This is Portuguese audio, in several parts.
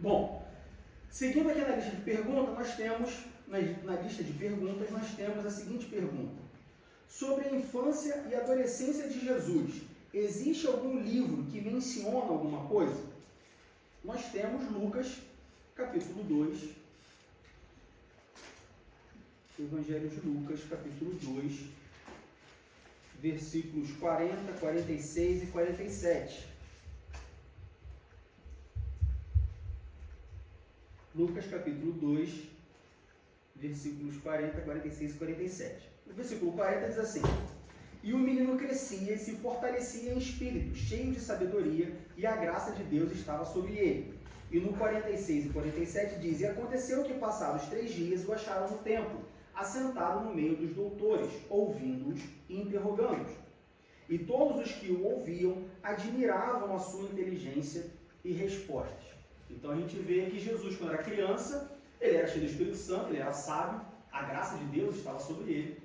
Bom, seguindo aqui na lista de perguntas, nós temos, na lista de perguntas, nós temos a seguinte pergunta. Sobre a infância e adolescência de Jesus, existe algum livro que menciona alguma coisa? Nós temos Lucas, capítulo 2, Evangelho de Lucas, capítulo 2, versículos 40, 46 e 47. Lucas, capítulo 2, versículos 40, 46 e 47. O versículo 40 diz assim: E o menino crescia e se fortalecia em espírito, cheio de sabedoria, e a graça de Deus estava sobre ele. E no 46 e 47 diz: E aconteceu que, passados 3 dias, o acharam no templo, assentado no meio dos doutores, ouvindo-os e interrogando-os. E todos os que o ouviam admiravam a sua inteligência e respostas. Então a gente vê que Jesus, quando era criança, ele era cheio do Espírito Santo, ele era sábio, a graça de Deus estava sobre ele.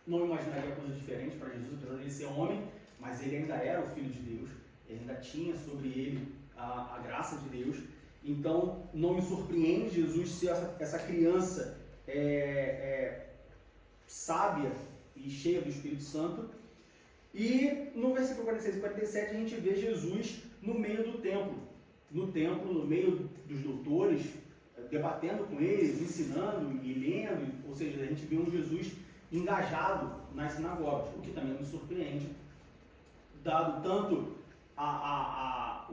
Não imaginaria coisa diferente para Jesus, apesar de ele ser homem, mas ele ainda era o Filho de Deus, ele ainda tinha sobre ele a graça de Deus. Então não me surpreende Jesus ser essa criança sábia e cheia do Espírito Santo. E no versículo 46 e 47 a gente vê Jesus no meio do templo, no meio dos doutores, debatendo com eles, ensinando e lendo, ou seja, a gente vê um Jesus engajado nas sinagogas, o que também me surpreende, dado tanto a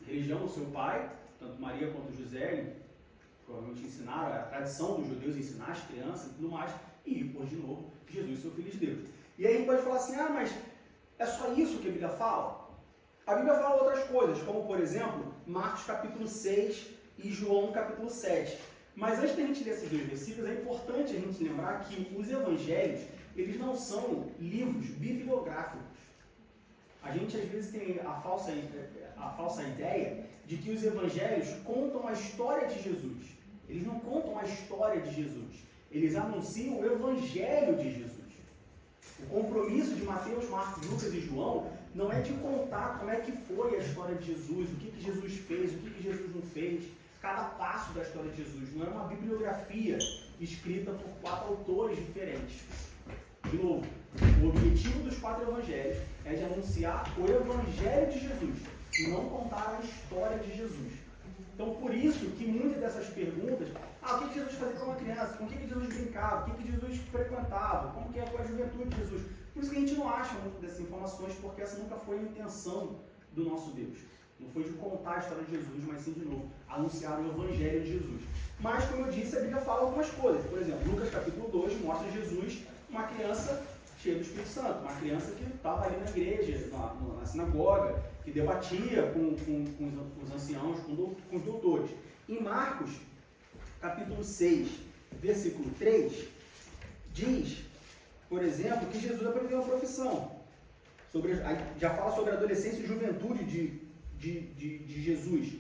religião do seu pai, tanto Maria quanto José, provavelmente ensinaram, a tradição dos judeus ensinar as crianças e tudo mais, e por de novo, Jesus, seu Filho de Deus. E aí a gente pode falar assim, mas é só isso que a Bíblia fala? A Bíblia fala outras coisas, como por exemplo, Marcos capítulo 6 e João capítulo 7. Mas antes da gente ler esses 2 versículos, é importante a gente lembrar que os evangelhos, eles não são livros bibliográficos. A gente às vezes tem a falsa ideia de que os evangelhos contam a história de Jesus. Eles não contam a história de Jesus. Eles anunciam o evangelho de Jesus. O compromisso de Mateus, Marcos, Lucas e João não é de contar como é que foi a história de Jesus, o que Jesus fez, o que Jesus não fez, cada passo da história de Jesus. Não é uma bibliografia escrita por 4 autores diferentes. De novo, o objetivo dos 4 evangelhos é de anunciar o evangelho de Jesus e não contar a história de Jesus. Então, por isso que muitas dessas perguntas, o que Jesus fazia como criança, com o que Jesus brincava, o que Jesus frequentava, como que foi a juventude de Jesus. Por isso que a gente não acha muito dessas informações, porque essa nunca foi a intenção do nosso Deus. Não foi de contar a história de Jesus, mas sim, de novo, anunciar o evangelho de Jesus. Mas, como eu disse, a Bíblia fala algumas coisas. Por exemplo, Lucas capítulo 2 mostra Jesus, uma criança cheia do Espírito Santo, uma criança que estava ali na igreja, na sinagoga, que debatia com os anciãos, com os doutores. Em Marcos, capítulo 6, versículo 3, diz, por exemplo, que Jesus aprendeu uma profissão. Já fala sobre a adolescência e juventude de Jesus.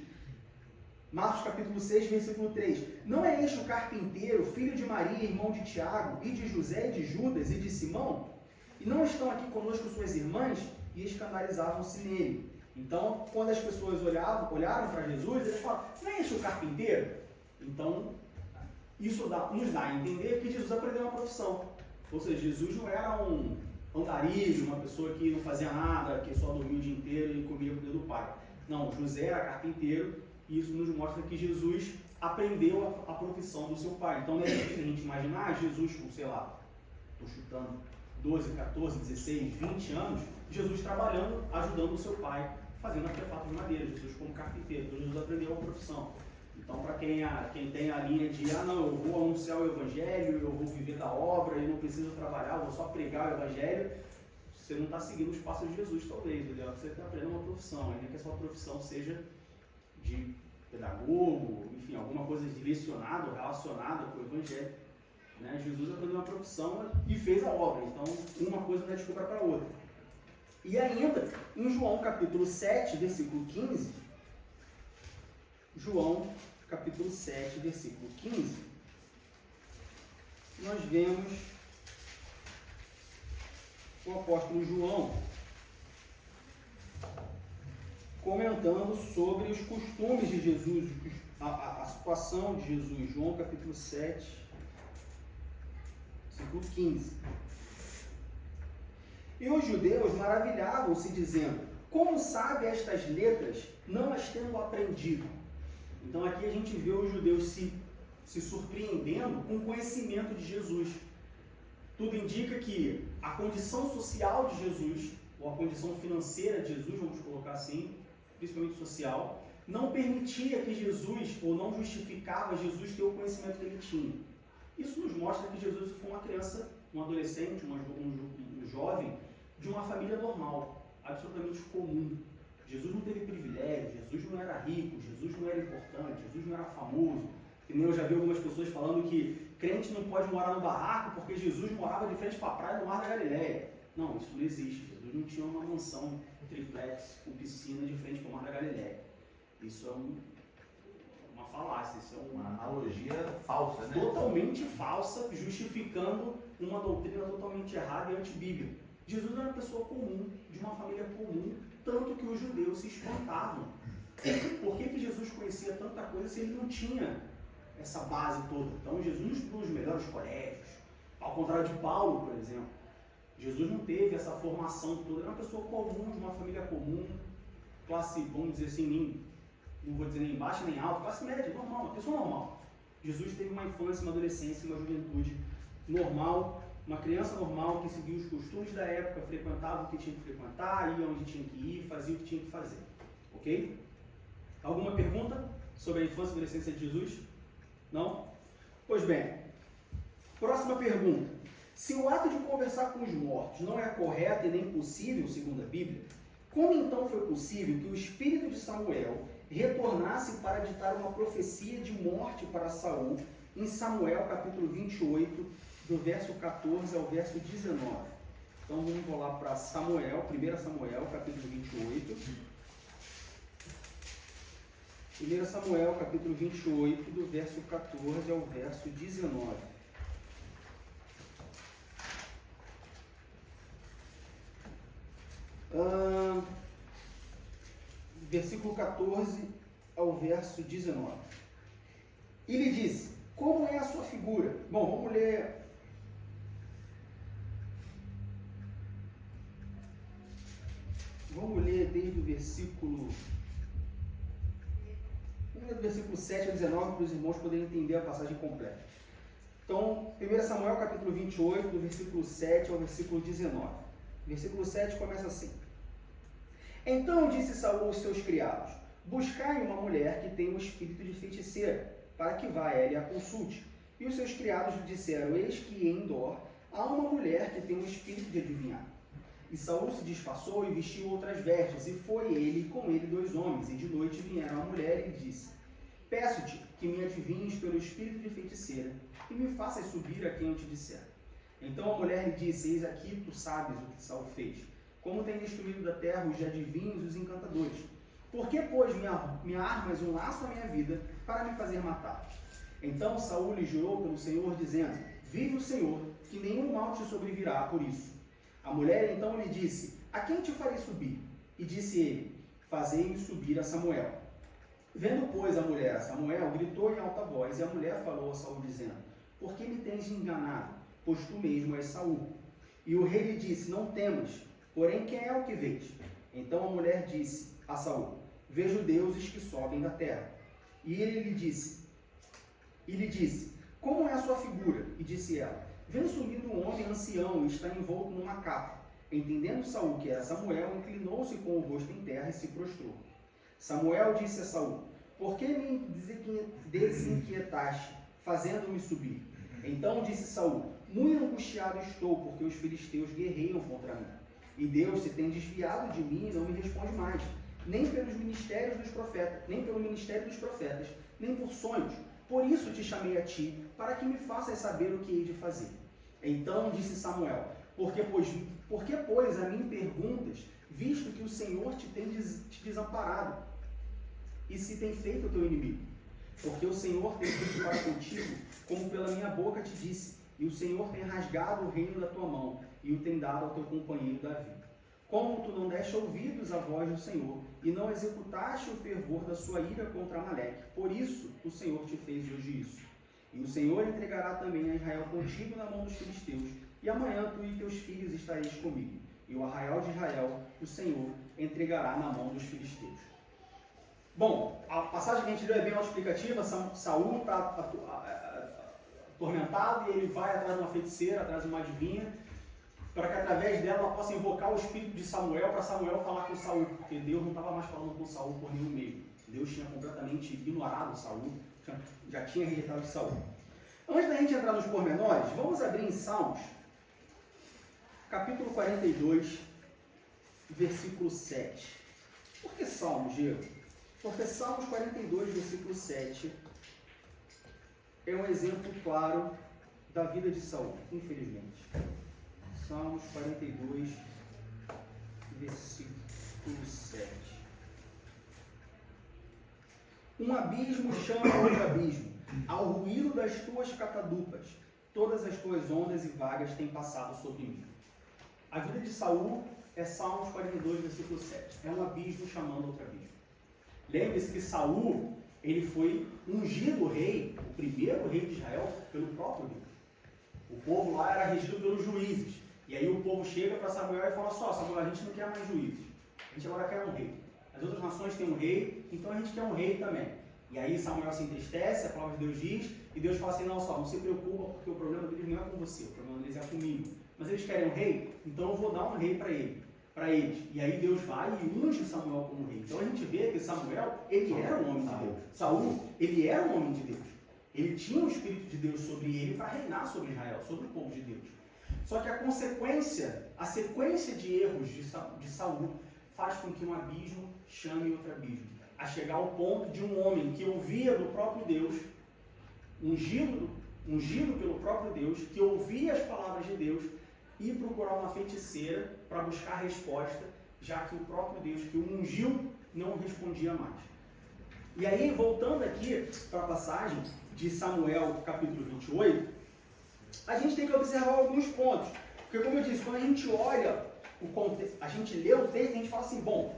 Marcos capítulo 6, versículo 3. Não é este o carpinteiro, filho de Maria, irmão de Tiago, e de José, e de Judas, e de Simão? E não estão aqui conosco suas irmãs? E escandalizavam-se nele. Então, quando as pessoas olharam para Jesus, eles falaram, não é este o carpinteiro? Então, isso nos dá a entender que Jesus aprendeu uma profissão. Ou seja, Jesus não era um andarilho, uma pessoa que não fazia nada, que só dormia o dia inteiro e comia o poder do Pai. Não, José era carpinteiro, e isso nos mostra que Jesus aprendeu a profissão do seu pai. Então não é difícil a gente imaginar Jesus com, sei lá, estou chutando, 12, 14, 16, 20 anos, Jesus trabalhando, ajudando o seu pai, fazendo artefatos de madeira, Jesus como carpinteiro. Então Jesus aprendeu a profissão. Então, para quem tem a linha de, não, eu vou anunciar o evangelho, eu vou viver da obra, eu não preciso trabalhar, eu vou só pregar o evangelho, você não está seguindo os passos de Jesus, talvez. Você está aprendendo uma profissão, ainda que a sua profissão seja de pedagogo, enfim, alguma coisa direcionada, relacionada com o evangelho. Né? Jesus aprendeu uma profissão e fez a obra, então uma coisa não é desculpa para a outra. E ainda, em João capítulo 7, versículo 15, João capítulo 7, versículo 15, nós vemos o apóstolo João comentando sobre os costumes de Jesus, a situação de Jesus. João capítulo 7, versículo 15. E os judeus maravilhavam-se, dizendo: como sabe estas letras, não as tendo aprendido? Então aqui a gente vê os judeus se surpreendendo com o conhecimento de Jesus. Tudo indica que a condição social de Jesus, ou a condição financeira de Jesus, vamos colocar assim, principalmente social, não permitia que Jesus, ou não justificava Jesus ter o conhecimento que ele tinha. Isso nos mostra que Jesus foi uma criança, um adolescente, um jovem, de uma família normal, absolutamente comum. Jesus não teve privilégio, Jesus não era rico, Jesus não era importante, Jesus não era famoso. E nem eu já vi algumas pessoas falando que crente não pode morar no barraco porque Jesus morava de frente para a praia no Mar da Galileia. Não, isso não existe. Jesus não tinha uma mansão triplex com piscina de frente para o Mar da Galileia. Isso é uma falácia, isso é uma analogia falsa, né? Totalmente falsa, justificando uma doutrina totalmente errada e antibíblica. Jesus era uma pessoa comum, de uma família comum, tanto que os judeus se espantavam. Por que Jesus conhecia tanta coisa se ele não tinha essa base toda? Então Jesus não estudou os melhores colégios, ao contrário de Paulo, por exemplo. Jesus não teve essa formação toda, era uma pessoa comum, de uma família comum, classe, vamos dizer assim, não vou dizer nem baixa nem alta, classe média, normal, uma pessoa normal. Jesus teve uma infância, uma adolescência, uma juventude normal, uma criança normal que seguia os costumes da época, frequentava o que tinha que frequentar, ia onde tinha que ir, fazia o que tinha que fazer. Ok? Alguma pergunta sobre a infância e adolescência de Jesus? Não? Pois bem, próxima pergunta. Se o ato de conversar com os mortos não é correto e nem possível, segundo a Bíblia, como então foi possível que o espírito de Samuel retornasse para ditar uma profecia de morte para Saul em Samuel capítulo 28, do verso 14 ao verso 19? Então vamos rolar para Samuel, 1 Samuel capítulo 28. 1 Samuel capítulo 28, do verso 14 ao verso 19. Versículo 14 ao verso 19. E lhe disse: como é a sua figura? Bom, vamos ler. Vamos ler desde o versículo. Vamos ler do versículo 7 a 19 para os irmãos poderem entender a passagem completa. Então, 1 Samuel capítulo 28, do versículo 7 ao versículo 19. Versículo 7 começa assim: então disse Saul aos seus criados: buscai uma mulher que tenha um espírito de feiticeira, para que vá ela e a consulte. E os seus criados lhe disseram: eis que em Endor há uma mulher que tem um espírito de adivinhar. E Saul se disfarçou e vestiu outras vestes, e foi ele e com ele 2 homens, e de noite vieram a mulher e lhe disse: peço-te que me adivinhes pelo espírito de feiticeira, e me faças subir a quem eu te disser. Então a mulher lhe disse: eis aqui tu sabes o que Saul fez, como tem destruído da terra os adivinhos e os encantadores. Por que, pois, me armas um laço à minha vida para me fazer matar? Então Saul lhe jurou pelo Senhor, dizendo: vive o Senhor, que nenhum mal te sobrevirá por isso. A mulher então lhe disse: a quem te farei subir? E disse ele: fazei-me subir a Samuel. Vendo, pois, a mulher a Samuel, gritou em alta voz, e a mulher falou a Saul, dizendo: por que me tens enganado? Pois tu mesmo és Saul. E o rei lhe disse: não temas, porém quem é o que vês? Então a mulher disse a Saul: vejo deuses que sobem da terra. E ele lhe disse, como é a sua figura? E disse ela: vem subindo um homem ancião e está envolto numa capa. Entendendo Saul que era Samuel, inclinou-se com o rosto em terra e se prostrou. Samuel disse a Saul: por que me desinquietaste, fazendo-me subir? Então disse Saul: muito angustiado estou, porque os filisteus guerreiam contra mim. E Deus se tem desviado de mim e não me responde mais, nem pelo ministério dos profetas, nem por sonhos. Por isso te chamei a ti, para que me faças saber o que hei de fazer. Então disse Samuel: por que, pois, a mim perguntas, visto que o Senhor te tem desamparado, e se tem feito o teu inimigo? Porque o Senhor tem feito para contigo, como pela minha boca te disse, e o Senhor tem rasgado o reino da tua mão, e o tem dado ao teu companheiro Davi. como tu não deste ouvidos à voz do Senhor, e não executaste o fervor da sua ira contra Amaleque. Por isso o Senhor te fez hoje isso. E o Senhor entregará também a Israel contigo na mão dos filisteus, e amanhã tu e teus filhos estareis comigo. E o arraial de Israel, o Senhor entregará na mão dos filisteus. Bom, a passagem que a gente leu é bem autoexplicativa. Saul está atormentado e ele vai atrás de uma feiticeira, atrás de uma adivinha, para que através dela ela possa invocar o espírito de Samuel, para Samuel falar com Saul, porque Deus não estava mais falando com Saul por nenhum meio. Deus tinha completamente ignorado Saul, já tinha rejeitado Saul. Antes da gente entrar nos pormenores, vamos abrir em Salmos, capítulo 42, versículo 7. Por que Salmos, Diego? Porque Salmos 42, versículo 7 é um exemplo claro da vida de Saul, infelizmente. Salmos 42, versículo 7. Um abismo chama outro abismo, ao ruído das tuas catadupas, todas as tuas ondas e vagas têm passado sobre mim. A vida de Saul é Salmos 42, versículo 7. É um abismo chamando outro abismo. Lembre-se que Saul, ele foi ungido rei, o primeiro rei de Israel, pelo próprio Deus. O povo lá era regido pelos juízes. E aí o povo chega para Samuel e fala só, Samuel, a gente não quer mais juízes. A gente agora quer um rei. As outras nações têm um rei, então a gente quer um rei também. E aí Samuel se entristece, a palavra de Deus diz, e Deus fala assim, não, só, não se preocupa, porque o problema deles não é com você, o problema deles é comigo. Mas eles querem um rei, então eu vou dar um rei para eles. E aí Deus vai e unge Samuel como rei. Então a gente vê que Samuel, ele era um homem de Deus. Saul, ele era um homem de Deus. Ele tinha o Espírito de Deus sobre ele para reinar sobre Israel, sobre o povo de Deus. Só que a sequência de erros de Saul faz com que um abismo chame outro abismo. A chegar ao ponto de um homem que ouvia do próprio Deus, ungido pelo próprio Deus, que ouvia as palavras de Deus, ir procurar uma feiticeira para buscar resposta, já que o próprio Deus que o ungiu não respondia mais. E aí, voltando aqui para a passagem de Samuel, capítulo 28, a gente tem que observar alguns pontos. Porque, como eu disse, quando a gente olha o contexto, a gente lê o texto, a gente fala assim, bom,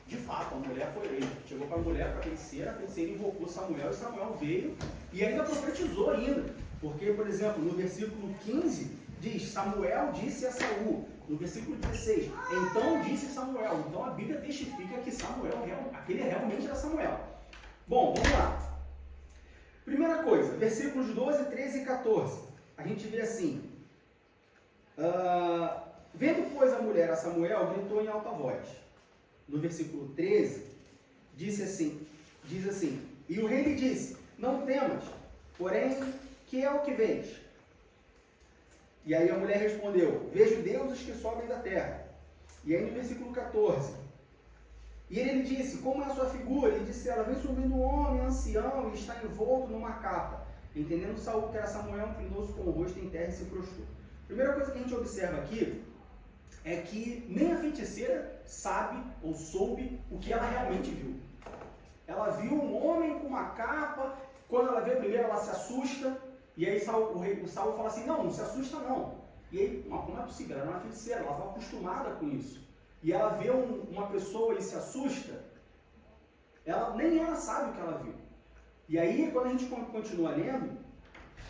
de fato, a mulher foi ele. Chegou para a mulher, para a feiticeira invocou Samuel, e Samuel veio e ainda profetizou ainda. Porque, por exemplo, no versículo 15, diz, Samuel disse a Saul. No versículo 16, então disse Samuel. Então a Bíblia testifica que aquele realmente era Samuel. Bom, vamos lá. Primeira coisa, versículos 12, 13 e 14. A gente vê assim, vendo, pois, a mulher a Samuel, gritou em alta voz. No versículo 13, diz assim, e o rei lhe disse, não temas, porém, que é o que vês? E aí a mulher respondeu, vejo deuses que sobem da terra. E aí no versículo 14, e ele lhe disse, como é a sua figura? Ele disse, ela vem subindo um homem ancião e está envolto numa capa. Entendendo Saul que era Samuel, inclinou-se com o rosto em terra e se prostrou. Primeira coisa que a gente observa aqui é que nem a feiticeira sabe ou soube o que ela realmente viu. Ela viu um homem com uma capa, quando ela vê primeiro ela se assusta, e aí o Saul fala assim, não se assusta não. E aí, como é possível? Ela era uma feiticeira, ela estava acostumada com isso. E ela vê uma pessoa e se assusta, nem ela sabe o que ela viu. E aí, quando a gente continua lendo,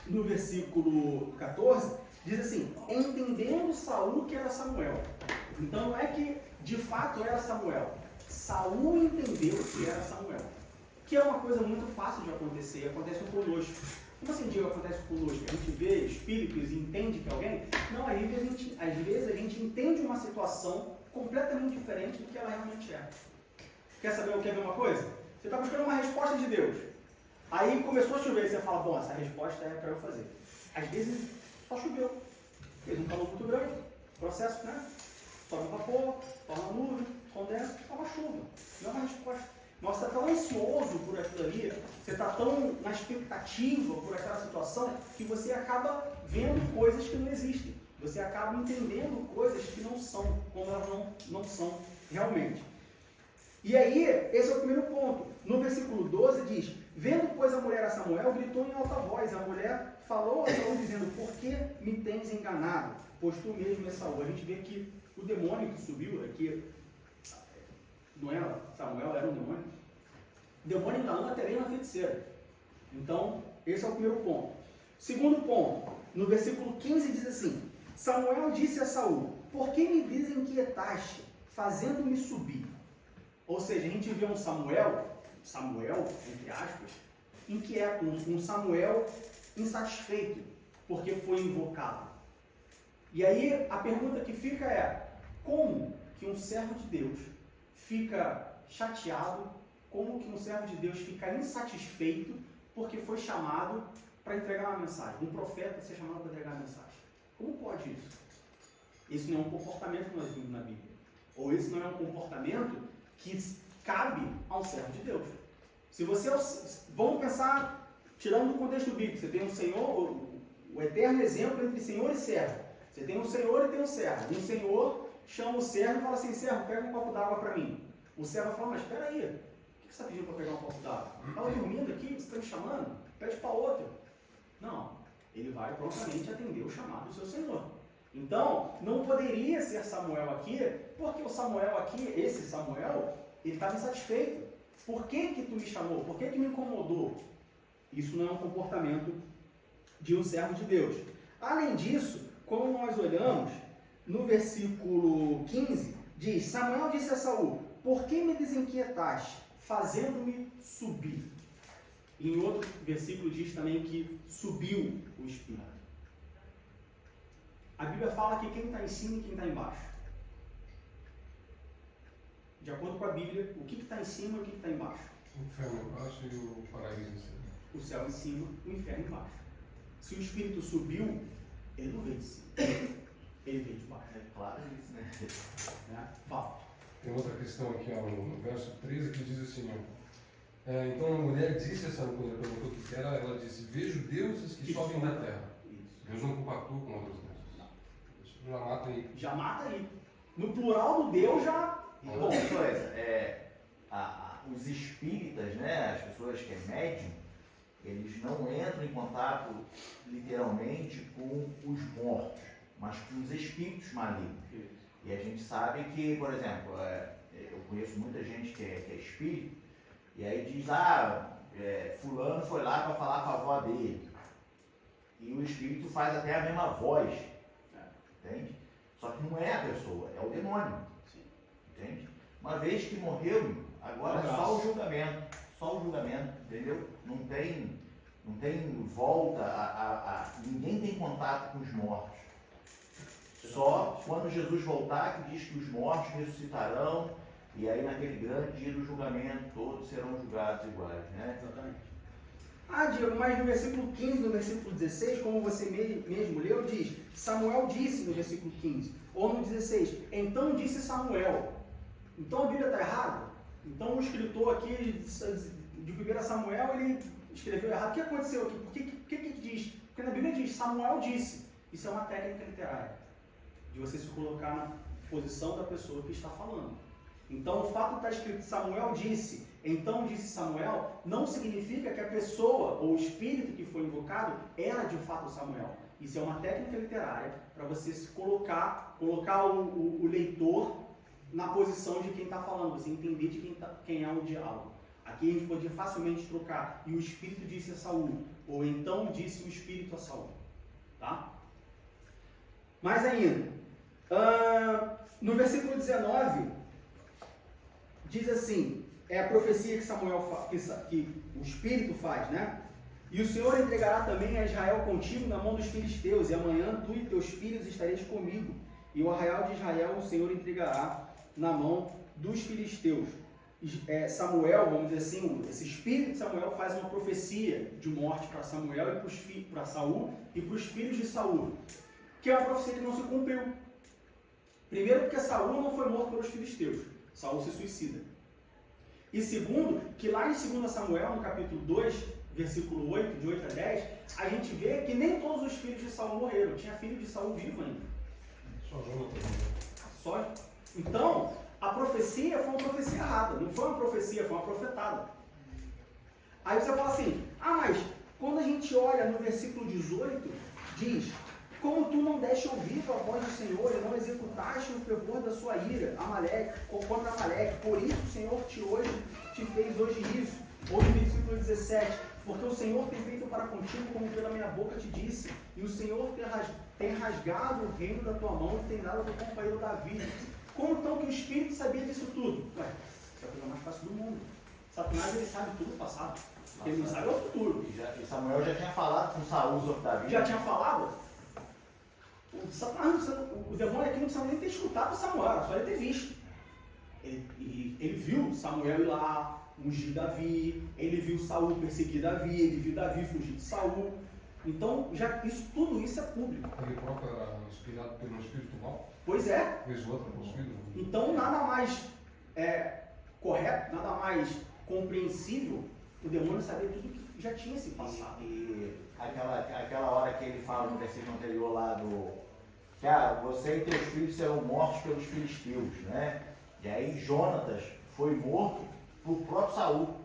no versículo 14, diz assim, entendendo Saul que era Samuel. Então não é que de fato era Samuel. Saul entendeu que era Samuel. Que é uma coisa muito fácil de acontecer, e acontece conosco. Como assim, Diego, acontece conosco? A gente vê espíritos e entende que alguém... Não, às vezes a gente entende uma situação completamente diferente do que ela realmente é. Quer ver uma coisa? Você está buscando uma resposta de Deus. Aí começou a chover e você fala, bom, essa resposta é para eu fazer. Às vezes só choveu. Fez um calor muito grande. Processo, né? Sobe um vapor, torna nuvem, condensa, toma chuva. Não é uma resposta. Mas você está tão ansioso por aquilo ali, você está tão na expectativa por aquela situação, que você acaba vendo coisas que não existem. Você acaba entendendo coisas que não são, como elas não são realmente. E aí, esse é o primeiro ponto. No versículo 12 diz, vendo, pois, a mulher a Samuel, gritou em alta voz. A mulher falou a Saul, dizendo, por que me tens enganado? Pois tu mesmo és Saul. A gente vê que O demônio que subiu aqui, não era Samuel, era um demônio. O demônio enganou até mesmo a feiticeira. Então, esse é o primeiro ponto. Segundo ponto, no versículo 15 diz assim: Samuel disse a Saul: por que me desinquietaste, fazendo-me subir? Ou seja, a gente vê um Samuel, entre aspas, inquieto, um Samuel insatisfeito, porque foi invocado. E aí a pergunta que fica é: como que um servo de Deus fica chateado, como que um servo de Deus fica insatisfeito porque foi chamado para entregar uma mensagem? Um profeta ser chamado para entregar uma mensagem. Como pode isso? Esse não é um comportamento que nós vimos na Bíblia. Ou esse não é um comportamento que cabe a um servo de Deus. Se você, vamos pensar, tirando do contexto bíblico, você tem um Senhor, o eterno exemplo entre Senhor e servo. Você tem um Senhor e tem um servo. Um Senhor chama o servo e fala assim: servo, pega um copo d'água para mim. O servo fala: mas espera aí, o que você está pedindo para pegar um copo d'água? Estava dormindo aqui, você está me chamando? Pede para outro. Não, ele vai prontamente atender o chamado do seu Senhor. Então, não poderia ser Samuel aqui, porque o Samuel aqui, esse Samuel, ele estava insatisfeito. Por que que tu me chamou? Por que que me incomodou? Isso não é um comportamento de um servo de Deus. Além disso, como nós olhamos, no versículo 15, diz: Samuel disse a Saul: por que me desinquietaste, fazendo-me subir? E em outro versículo diz também que subiu o Espírito. A Bíblia fala que quem está em cima e quem está embaixo. De acordo com a Bíblia, o que está em cima e o que está embaixo? O inferno embaixo e o paraíso em cima. O céu em cima, o inferno embaixo. Se o Espírito subiu, ele não veio de cima, ele veio de baixo. É claro isso, né? Fala. Tem outra questão aqui, ó, no verso 13, que diz assim: então a mulher disse a Samuel, quando ele perguntou o que era, ela disse: vejo deuses que sobem da terra. Isso. Deus não compactua com outros deuses. Isso já mata aí. Já mata aí. No plural do Deus já. E outra coisa, os espíritas, né, as pessoas que é médium, eles não entram em contato literalmente com os mortos, mas com os espíritos malignos. E a gente sabe que, por exemplo, eu conheço muita gente que é espírito, e aí diz: fulano foi lá para falar com a avó dele. E o espírito faz até a mesma voz. Entende? Só que não é a pessoa, é o demônio. Entende? Uma vez que morreu, agora é só o julgamento. Só o julgamento, entendeu? Não tem volta, ninguém tem contato com os mortos. Só quando Jesus voltar, que diz que os mortos ressuscitarão, e aí naquele grande dia do julgamento, todos serão julgados iguais, né? Exatamente. Diego, mas no versículo 15, no versículo 16, como você mesmo leu, diz: Samuel disse no versículo 15, ou no 16, então disse Samuel. Então a Bíblia está errada? Então o escritor aqui de 1 Samuel, ele escreveu errado. O que aconteceu aqui? Por que diz? Porque na Bíblia diz: Samuel disse. Isso é uma técnica literária, de você se colocar na posição da pessoa que está falando. Então o fato de estar escrito Samuel disse, então disse Samuel, não significa que a pessoa ou o espírito que foi invocado era de fato Samuel. Isso é uma técnica literária para você se colocar o leitor na posição de quem está falando, você entender de quem é o diálogo. Aqui a gente podia facilmente trocar: e o espírito disse a Saul, ou então disse o espírito a Saul. Tá? Mais ainda, no versículo 19, diz assim, é a profecia que Samuel que o Espírito faz, né? E o Senhor entregará também a Israel contigo na mão dos filisteus, e amanhã tu e teus filhos estareis comigo, e o arraial de Israel o Senhor entregará na mão dos filisteus. Samuel, vamos dizer assim, esse espírito de Samuel faz uma profecia de morte para Samuel e para Saul e para os filhos de Saul, que é uma profecia que não se cumpriu. Primeiro, porque Saul não foi morto pelos filisteus, Saul se suicida. E segundo, que lá em 2 Samuel, no capítulo 2, versículo 8, de 8 a 10, a gente vê que nem todos os filhos de Saul morreram, tinha filho de Saul vivo ainda. Só Jonathan. Então, a profecia foi uma profecia errada, não foi uma profecia, foi uma profetada. Aí você fala assim: mas quando a gente olha no versículo 18, diz: como tu não deste ouvir a voz do Senhor e não executaste o fervor da sua ira contra Amaleque, por isso o Senhor te fez hoje isso. Hoje, versículo 17, porque o Senhor tem feito para contigo como pela minha boca te disse, e o Senhor tem rasgado o reino da tua mão e tem dado ao teu companheiro Davi. Como então que o Espírito sabia disso tudo? Ué, isso é a coisa mais fácil do mundo. Satanás, ele sabe tudo do passado. Ele não sabe o futuro. E Samuel já tinha falado com Saul sobre Davi. Já tinha falado? O demônio aqui não precisa nem ter escutado Samuel, só ele ter visto. Ele viu Samuel ir lá, ungir Davi, ele viu Saul perseguir Davi, ele viu Davi fugir de Saul. Então, tudo isso é público. Ele próprio era inspirado pelo espírito mal? Pois é. Vez outra possuído. Então, nada mais correto, nada mais compreensível o demônio saber tudo que já tinha se passado. E aquela hora que ele fala no versículo anterior lá que você e teus filhos serão mortos pelos filisteus, né? E aí Jonatas foi morto por próprio Saul,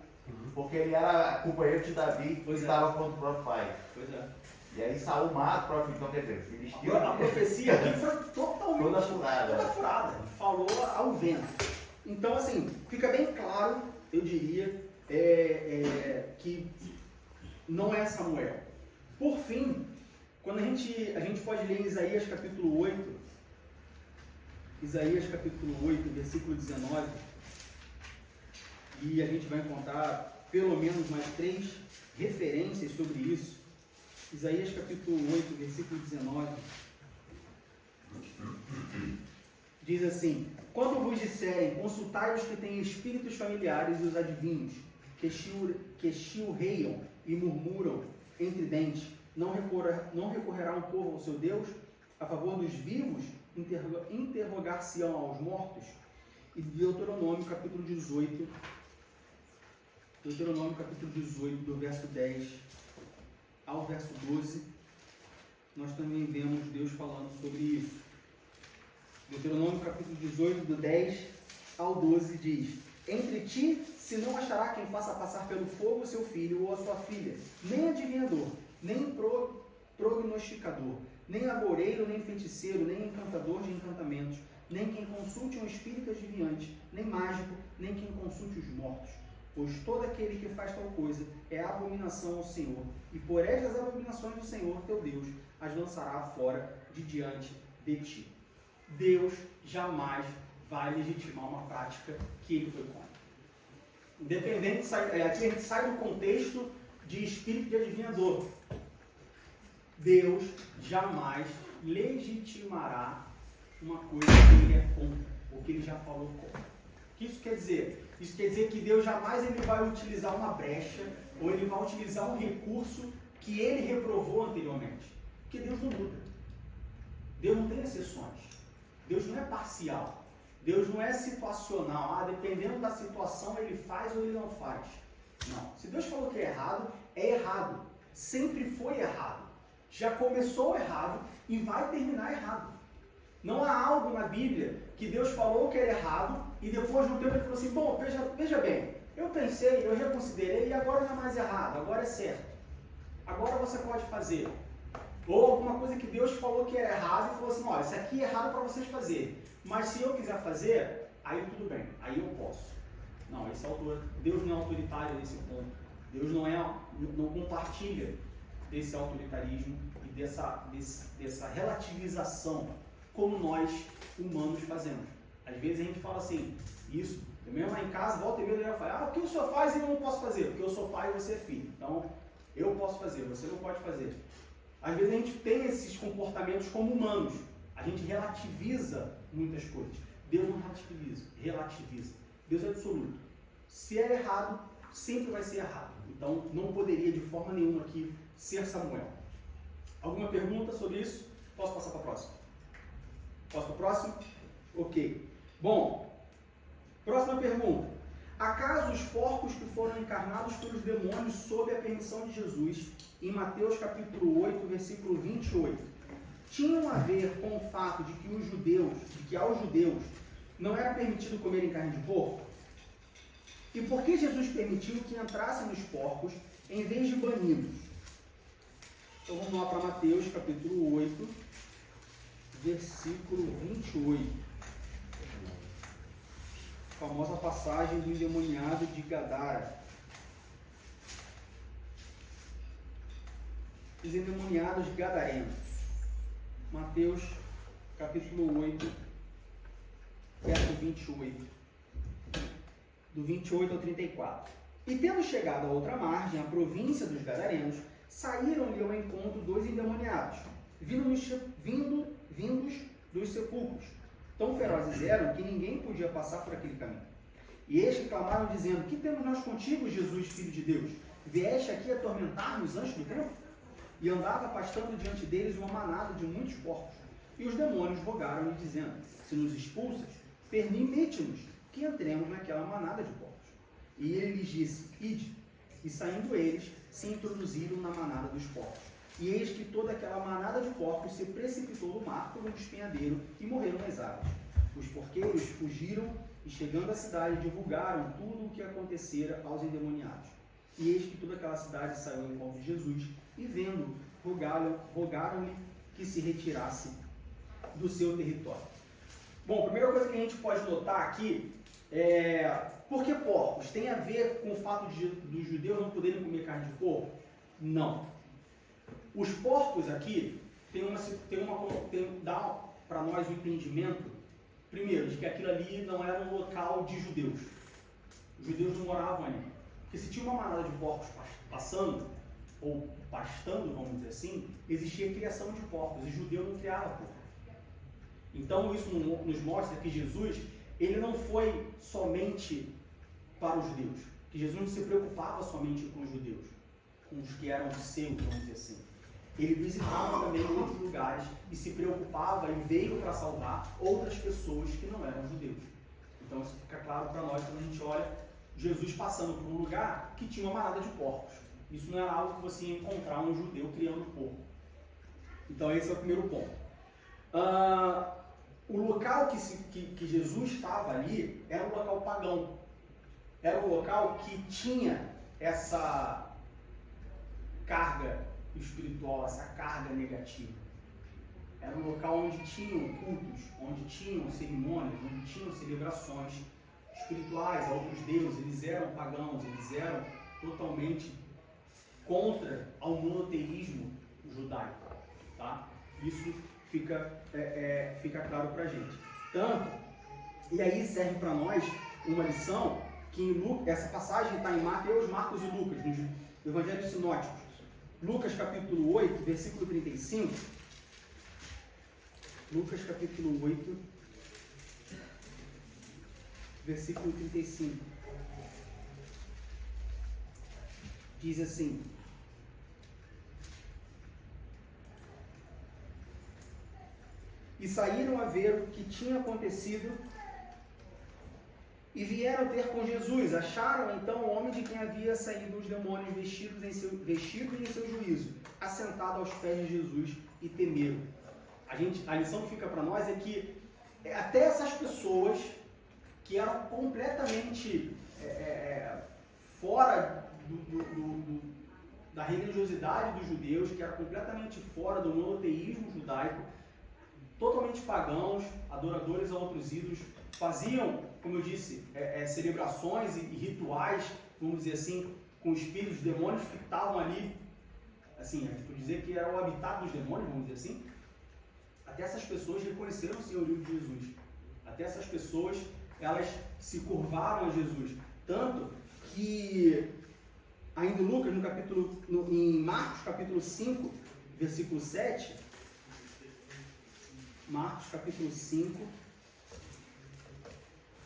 porque ele era companheiro de Davi, que estava contra o próprio pai. Pois é. E aí Saul mata o próprio, então quer dizer, os filisteus... A profecia aqui foi totalmente toda furada. Falou ao vento. Então, assim, fica bem claro, eu diria, que não é Samuel. Por fim, quando a gente pode ler Isaías capítulo 8, versículo 19, e a gente vai encontrar pelo menos mais 3 referências sobre isso. Isaías capítulo 8, versículo 19, diz assim: quando vos disserem, consultai os que têm espíritos familiares e os adivinhos, que chilreiam e murmuram entre dentes, não recorrerá um povo ao seu Deus? A favor dos vivos, interrogar-se-ão aos mortos? E Deuteronômio capítulo 18, do verso 10 ao verso 12, nós também vemos Deus falando sobre isso. Deuteronômio capítulo 18, do 10 ao 12 diz: entre ti se não achará quem faça passar pelo fogo o seu filho ou a sua filha, nem adivinhador, nem prognosticador, nem agoureiro, nem feiticeiro, nem encantador de encantamentos, nem quem consulte um espírito adivinhante, nem mágico, nem quem consulte os mortos. Pois todo aquele que faz tal coisa é abominação ao Senhor, e por estas abominações do Senhor teu Deus as lançará fora de diante de ti. Deus jamais vai legitimar uma prática que ele foi contra. Independente, aqui a gente sai do contexto de espírito de adivinhador. Deus jamais legitimará uma coisa que ele é contra, ou que ele já falou contra. O que isso quer dizer? Isso quer dizer que Deus jamais ele vai utilizar uma brecha, ou ele vai utilizar um recurso que ele reprovou anteriormente. Porque Deus não muda. Deus não tem exceções. Deus não é parcial. Deus não é situacional. Dependendo da situação, ele faz ou ele não faz. Não. Se Deus falou que é errado. Sempre foi errado. Já começou errado e vai terminar errado. Não há algo na Bíblia que Deus falou que era errado e depois de um tempo ele falou assim, bom, veja bem, eu pensei, eu reconsiderei e agora não é mais errado, agora é certo. Agora você pode fazer. Ou alguma coisa que Deus falou que era errado e falou assim, ó, isso aqui é errado para vocês fazerem. Mas se eu quiser fazer, aí tudo bem, aí eu posso. Não, Deus não é autoritário nesse ponto. Deus não compartilha desse autoritarismo e dessa relativização como nós humanos fazemos. Às vezes a gente fala assim, isso, mesmo lá em casa, volta e meia, eu falo, o que o senhor faz e eu não posso fazer? Porque eu sou pai e você é filho. Então, eu posso fazer, você não pode fazer. Às vezes a gente tem esses comportamentos como humanos. A gente relativiza muitas coisas. Deus não relativiza. Deus é absoluto. Se é errado, sempre vai ser errado. Então, não poderia de forma nenhuma aqui ser Samuel. Alguma pergunta sobre isso? Posso passar para a próxima? Posso para a próxima? Ok. Bom, próxima pergunta. Acaso os porcos que foram encarnados pelos demônios sob a permissão de Jesus, em Mateus capítulo 8, versículo 28, tinham a ver com o fato de que aos judeus não era permitido comerem carne de porco? E por que Jesus permitiu que entrassem nos porcos em vez de bani-los? Então vamos lá para Mateus capítulo 8, versículo 28. A famosa passagem do endemoniado de Gadara. Os endemoniados gadarenos. Mateus, capítulo 8, verso 28. Do 28 ao 34. E tendo chegado à outra margem, a província dos gadarenos, saíram-lhe ao encontro dois endemoniados, vindos dos sepulcros. Tão ferozes eram que ninguém podia passar por aquele caminho. E eis que clamaram, dizendo: que temos nós contigo, Jesus, Filho de Deus? Vieste aqui atormentar-nos antes do tempo? E andava pastando diante deles uma manada de muitos porcos. E os demônios rogaram-lhe, dizendo: se nos expulsas, permite-nos que entremos naquela manada de porcos. E ele lhes disse: ide. E saindo eles, se introduziram na manada dos porcos. E eis que toda aquela manada de porcos se precipitou no mar por um despenhadeiro e morreram nas águas. Os porqueiros fugiram e, chegando à cidade, divulgaram tudo o que acontecera aos endemoniados. E eis que toda aquela cidade saiu ao encontro de Jesus e, vendo, rogaram-lhe que se retirasse do seu território. Bom, a primeira coisa que a gente pode notar aqui é: por que porcos? Tem a ver com o fato dos judeus não poderem comer carne de porco? Não. Os porcos aqui dá para nós o entendimento, primeiro, de que aquilo ali não era um local de judeus. Os judeus não moravam ali. Porque se tinha uma manada de porcos passando, ou pastando, vamos dizer assim, existia criação de porcos, e judeu não criava porco. Então isso nos mostra que Jesus, ele não foi somente para os judeus, que Jesus não se preocupava somente com os judeus, com os que eram seus, vamos dizer assim. Ele visitava também outros lugares e se preocupava e veio para salvar outras pessoas que não eram judeus. Então isso fica claro para nós quando a gente olha Jesus passando por um lugar que tinha uma manada de porcos. Isso não era algo que você ia encontrar um judeu criando porco. Então esse é o primeiro ponto. O local que Jesus estava ali era um local pagão. Era um local que tinha essa carga espiritual, essa carga negativa. Era um local onde tinham cultos, onde tinham cerimônias, onde tinham celebrações espirituais a outros deuses. Eles eram pagãos, eles eram totalmente contra ao monoteísmo judaico. Tá? Isso fica claro para a gente. Tanto, e aí serve para nós uma lição, que essa passagem está em Mateus, Marcos e Lucas, nos Evangelhos Sinóticos. Lucas capítulo 8, versículo 35. Lucas capítulo 8, versículo 35. Diz assim: e saíram a ver o que tinha acontecido e vieram ter com Jesus. Acharam então o homem de quem havia saído os demônios vestido em seu juízo, assentado aos pés de Jesus, e temeram. A lição que fica para nós é que até essas pessoas que eram completamente fora da religiosidade dos judeus, que eram completamente fora do monoteísmo judaico, totalmente pagãos, adoradores a outros ídolos, faziam, como eu disse, celebrações e rituais, vamos dizer assim, com espíritos, demônios que estavam ali, assim, por dizer que era o habitat dos demônios, vamos dizer assim. Até essas pessoas reconheceram o senhorio de Jesus. Até essas pessoas, elas se curvaram a Jesus. Tanto que, ainda em Lucas, em Marcos capítulo 5, versículo 7, Marcos capítulo 5,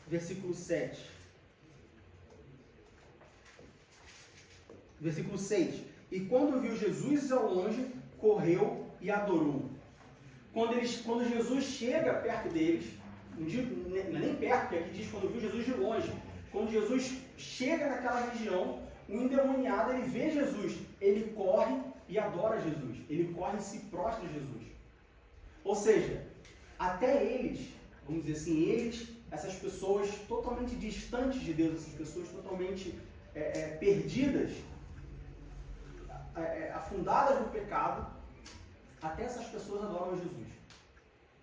versículo 7. Versículo 6. E quando viu Jesus ao longe, correu e adorou. Quando Jesus chega perto deles, não é nem perto, porque aqui diz quando viu Jesus de longe. Quando Jesus chega naquela região, o endemoniado, ele vê Jesus, ele corre e adora Jesus. Ele corre e se prostra a Jesus. Ou seja, até eles, vamos dizer assim, essas pessoas totalmente distantes de Deus, essas pessoas totalmente perdidas, afundadas no pecado, até essas pessoas adoram a Jesus.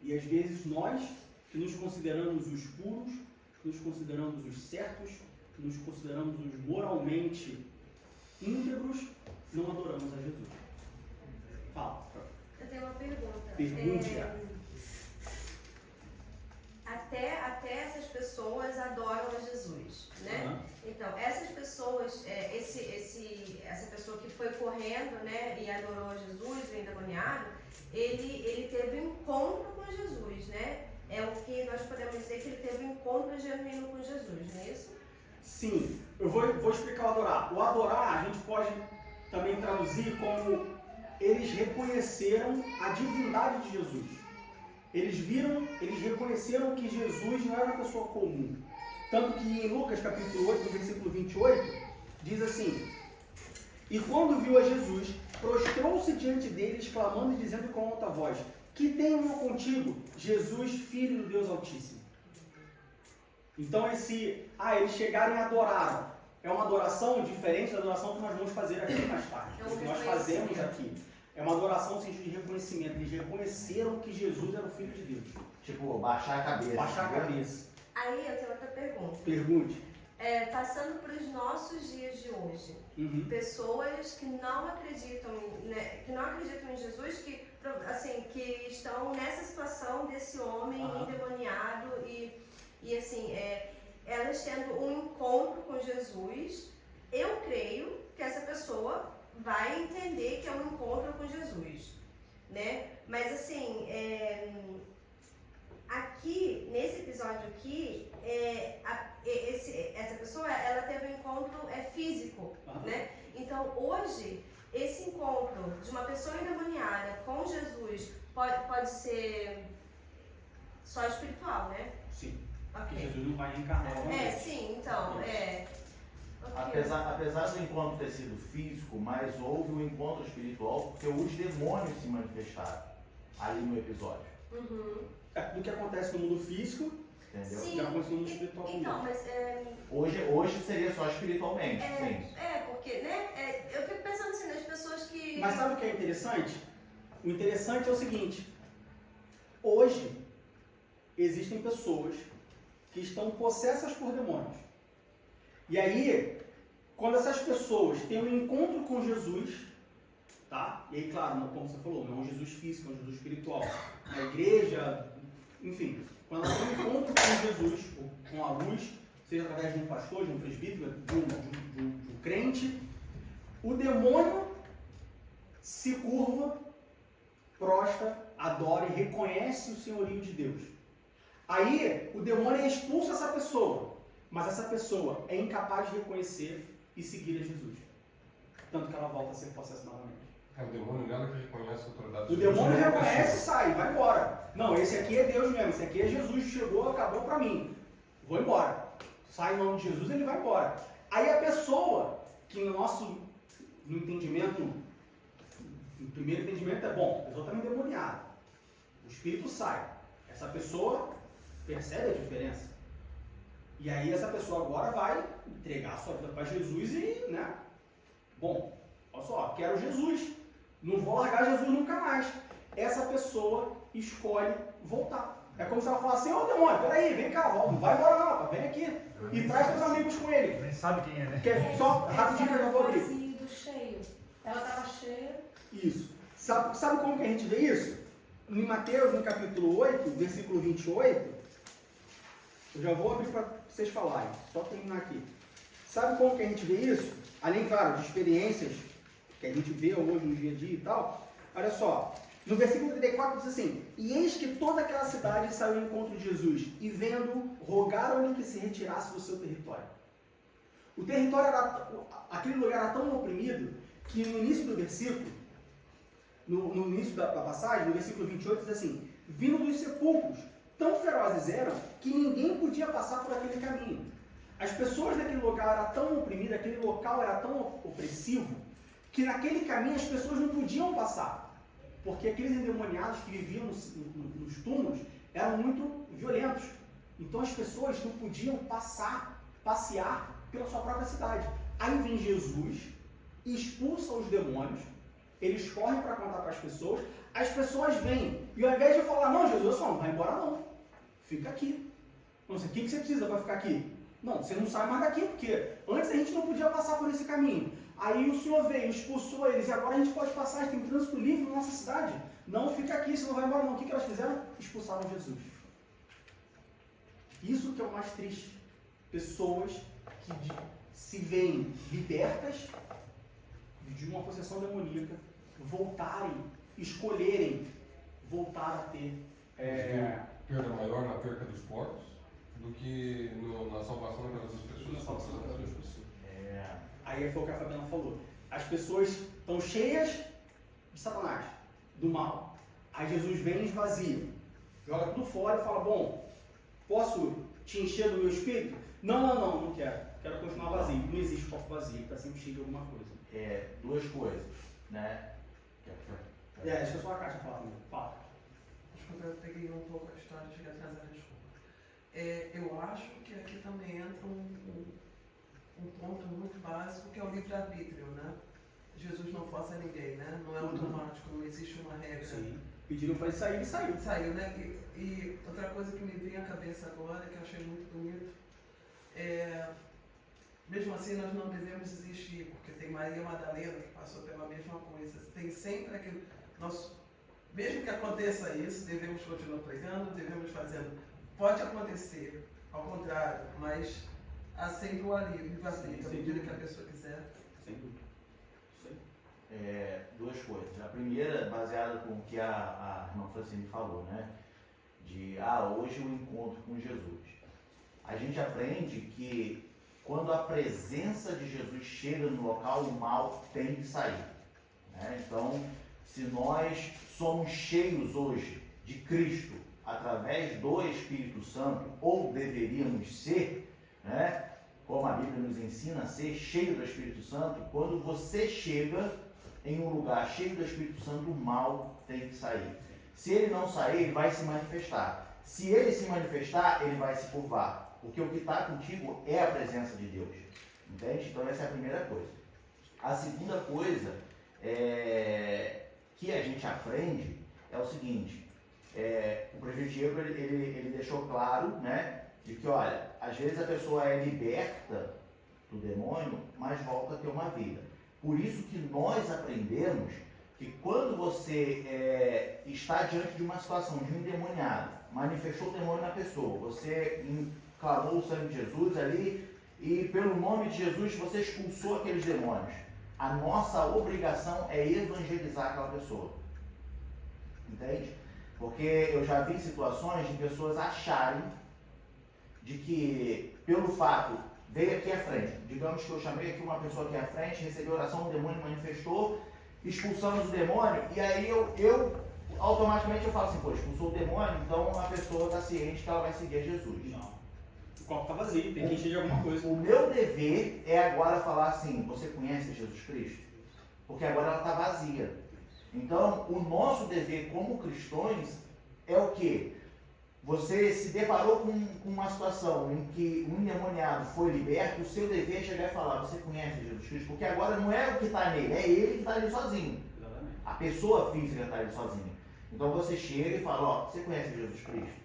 E às vezes nós, que nos consideramos os puros, que nos consideramos os certos, que nos consideramos os moralmente íntegros, não adoramos a Jesus. Fala. Eu tenho uma pergunta. Pergunte. Até essas pessoas adoram a Jesus, né? Uhum. Então, essas pessoas, essa pessoa que foi correndo, né, e adorou a Jesus, o endemoniado, ele teve um encontro com Jesus, né? É o que nós podemos dizer que ele teve um encontro genuíno com Jesus, não é isso? Sim, eu vou explicar o adorar. O adorar a gente pode também traduzir como eles reconheceram a divindade de Jesus. Eles reconheceram que Jesus não era uma pessoa comum. Tanto que em Lucas capítulo 8, no versículo 28, diz assim: E quando viu a Jesus, prostrou-se diante dele, exclamando e dizendo com alta voz: Que tenho eu contigo, Jesus, Filho do Deus Altíssimo. Então eles chegaram e adoraram. É uma adoração diferente da adoração que nós vamos fazer aqui mais tarde. É um que nós fazemos aqui. É uma adoração no sentido de reconhecimento. Eles reconheceram que Jesus era o Filho de Deus. Tipo, baixar a cabeça. Baixar a cabeça. Aí eu tenho outra pergunta. Pergunte. Passando para os nossos dias de hoje, pessoas que não acreditam, né, em Jesus, que estão nessa situação desse homem endemoniado e assim, elas tendo um encontro com Jesus, eu creio que essa pessoa vai entender que é um encontro com Jesus, né? Mas assim, aqui, nesse episódio aqui, essa pessoa, ela teve um encontro físico, né? Então, hoje, esse encontro de uma pessoa endemoniada com Jesus pode ser só espiritual, né? Sim. Okay. Porque Jesus não vai reencarnar. Sim, então, Okay. Apesar do encontro ter sido físico, mas houve um encontro espiritual, porque os demônios se manifestaram ali no episódio. Do que acontece no mundo físico, entendeu? Sim. Que acontece no mundo espiritual. Então, mas... Hoje seria só espiritualmente, sim. Porque, né, eu fico pensando assim, nas pessoas que... Mas sabe o que é interessante? O interessante é o seguinte: hoje existem pessoas que estão possessas por demônios. E aí, quando essas pessoas têm um encontro com Jesus, tá? E aí, claro, como você falou, não é um Jesus físico, é um Jesus espiritual. Na igreja, enfim, quando elas têm um encontro com Jesus, ou com a luz, seja através de um pastor, de um presbítero, de um crente, o demônio se curva, prostra, adora e reconhece o senhorio de Deus. Aí, o demônio expulsa essa pessoa, mas essa pessoa é incapaz de reconhecer e seguir a Jesus. Tanto que ela volta a ser possessa novamente. O demônio nela que reconhece a autoridade. O demônio reconhece e sai, vai embora. Não, esse aqui é Deus mesmo, esse aqui é Jesus, chegou, acabou pra mim. Vou embora. Sai em nome de Jesus, ele vai embora. Aí a pessoa, que no entendimento, no primeiro entendimento é bom, a pessoa está endemoniada. O espírito sai. Essa pessoa percebe a diferença. E aí essa pessoa agora vai entregar a sua vida para Jesus e, né? Bom, olha só, quero Jesus. Não vou largar Jesus nunca mais. Essa pessoa escolhe voltar. É como se ela falasse: ô demônio, peraí, vem cá, não vai embora não, rapaz, vem aqui. E traz seus amigos com ele. Nem sabe quem é, né? Só rapidinho que eu já vou abrir. Vazio, cheio. Ela estava cheia. Isso. Sabe como que a gente vê isso? Em Mateus, no capítulo 8, versículo 28, eu já vou abrir para vocês falarem, só terminar aqui. Sabe como que a gente vê isso? Além, claro, de experiências que a gente vê hoje no dia a dia e tal. Olha só, no versículo 34 diz assim: E eis que toda aquela cidade saiu ao encontro de Jesus, e vendo, rogaram-lhe que se retirasse do seu território. O território aquele lugar era tão oprimido, que no início do versículo, no início da passagem, no versículo 28, diz assim: Vindo dos sepulcros, tão ferozes eram, que ninguém podia passar por aquele caminho. As pessoas daquele lugar eram tão oprimidas, aquele local era tão opressivo, que naquele caminho as pessoas não podiam passar. Porque aqueles endemoniados que viviam nos túmulos eram muito violentos. Então as pessoas não podiam passear pela sua própria cidade. Aí vem Jesus, expulsa os demônios, eles correm para contar para as pessoas vêm. E ao invés de falar, não, Jesus, não vai embora não, fica aqui. Não sei, o que você precisa para ficar aqui? Não, você não sai mais daqui, porque antes a gente não podia passar por esse caminho. Aí o Senhor veio, expulsou eles, e agora a gente pode passar, a gente tem trânsito livre na nossa cidade. Não, fica aqui, você não vai embora não. O que elas fizeram? Expulsaram Jesus. Isso que é o mais triste. Pessoas que se veem libertas de uma possessão demoníaca, voltarem, escolherem voltar a ter perda maior na perca dos porcos do que na salvação das pessoas. Aí foi o que a Fabiana falou. As pessoas estão cheias de Satanás, do mal. Aí Jesus vem e esvazia. Joga tudo fora e fala, bom, posso te encher do meu espírito? Não quero. Quero continuar vazio. Não existe corpo vazio, está sempre cheio de alguma coisa. Duas coisas, né? Deixa só a caixa falar também. Fala. Desculpa, eu peguei um pouco a história, cheguei atrasada, desculpa. Eu acho que aqui também entra um ponto muito básico, que é o livre-arbítrio, né? Jesus não força ninguém, né? Não é automático, não existe uma regra. Sim. Pediram para ele sair, ele saiu. Saiu, né? E outra coisa que me vem à cabeça agora, que eu achei muito bonito, mesmo assim nós não devemos desistir, porque tem Maria Madalena que passou pela mesma coisa. Tem sempre aquilo, mesmo que aconteça isso, devemos continuar pregando, devemos fazendo. Pode acontecer, ao contrário, mas há sempre o alívio, à medida que a pessoa quiser. Sem dúvida. Duas coisas. A primeira, baseada com o que a irmã Francine falou, né? Hoje o encontro com Jesus. A gente aprende que quando a presença de Jesus chega no local, o mal tem que sair, né? Então, se nós somos cheios hoje de Cristo através do Espírito Santo, ou deveríamos ser, né? Como a Bíblia nos ensina a ser cheio do Espírito Santo, quando você chega em um lugar cheio do Espírito Santo, o mal tem que sair. Se ele não sair, ele vai se manifestar. Se ele se manifestar, ele vai se curvar. Porque o que está contigo é a presença de Deus. Entende? Então essa é a primeira coisa. A segunda coisa que a gente aprende é o seguinte. O prefeito Diego, ele deixou claro, né, de que, olha, às vezes a pessoa é liberta do demônio, mas volta a ter uma vida. Por isso que nós aprendemos que quando você está diante de uma situação de um endemoniado, manifestou o demônio na pessoa, você clamou o sangue de Jesus ali e pelo nome de Jesus você expulsou aqueles demônios. A nossa obrigação é evangelizar aquela pessoa. Entende? Porque eu já vi situações de pessoas acharem de que pelo fato veio aqui à frente, digamos que eu chamei aqui uma pessoa aqui à frente, recebeu oração, o demônio manifestou, expulsamos o demônio, e aí eu automaticamente eu falo assim, expulsou o demônio, então a pessoa está ciente que ela vai seguir a Jesus. Não. O copo está vazio, tem que encher de alguma coisa. O meu dever é agora falar assim, você conhece Jesus Cristo? Porque agora ela está vazia. Então, o nosso dever como cristãos é o quê? Você se deparou com uma situação em que um endemoniado foi liberto, o seu dever é chegar e falar, você conhece Jesus Cristo? Porque agora não é o que está nele, é ele que está ali sozinho. Exatamente. A pessoa física está ali sozinha. Então você chega e fala, você conhece Jesus Cristo?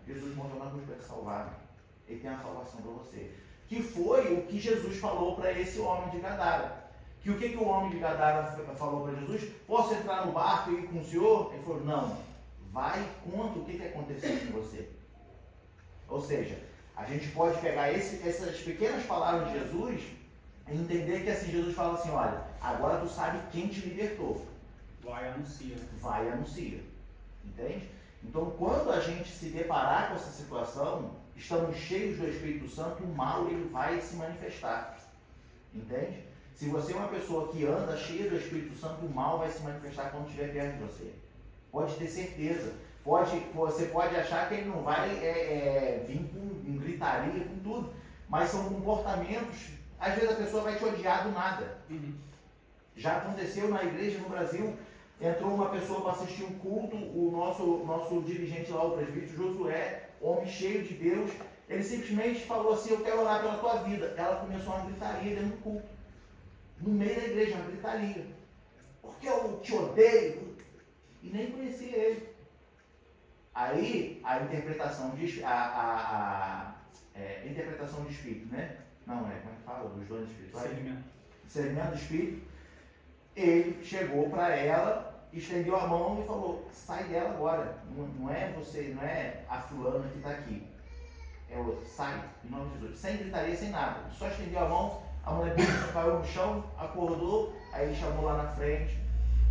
Jesus morreu na cruz para te salvar. Ele tem a salvação para você. Que foi o que Jesus falou para esse homem de Gadara. Que o que o homem de Gadara falou para Jesus? Posso entrar no barco e ir com o senhor? Ele falou, não. Vai e conta o que aconteceu com você. Ou seja, a gente pode pegar essas pequenas palavras de Jesus e entender que assim Jesus fala assim, olha, agora tu sabe quem te libertou. Vai e anuncia. Vai e anuncia. Entende? Então, quando a gente se deparar com essa situação, estamos cheios do Espírito Santo, o mal ele vai se manifestar. Entende? Se você é uma pessoa que anda cheia do Espírito Santo, o mal vai se manifestar quando estiver perto de você. Pode ter certeza. Você pode achar que ele não vai vir com gritaria, com tudo. Mas são comportamentos, às vezes a pessoa vai te odiar do nada. Uhum. Já aconteceu na igreja no Brasil, entrou uma pessoa para assistir um culto, o nosso dirigente lá, o presbítero Josué, homem cheio de Deus, ele simplesmente falou assim, eu quero orar pela tua vida. Ela começou uma gritaria dentro do culto. No meio da igreja, uma gritaria. porque eu te odeio. E nem conhecia ele. Aí, a interpretação de espírito, né? Não, como é que fala? Dos dons espirituais? Discernimento do espírito. Ele chegou para ela, estendeu a mão e falou, sai dela agora. Não é você, não é a fulana que está aqui. É outra. Sai, em nome de Jesus. Sem gritaria, sem nada. Só estendeu a mão, a mulher caiu no chão, acordou, aí ele chamou lá na frente,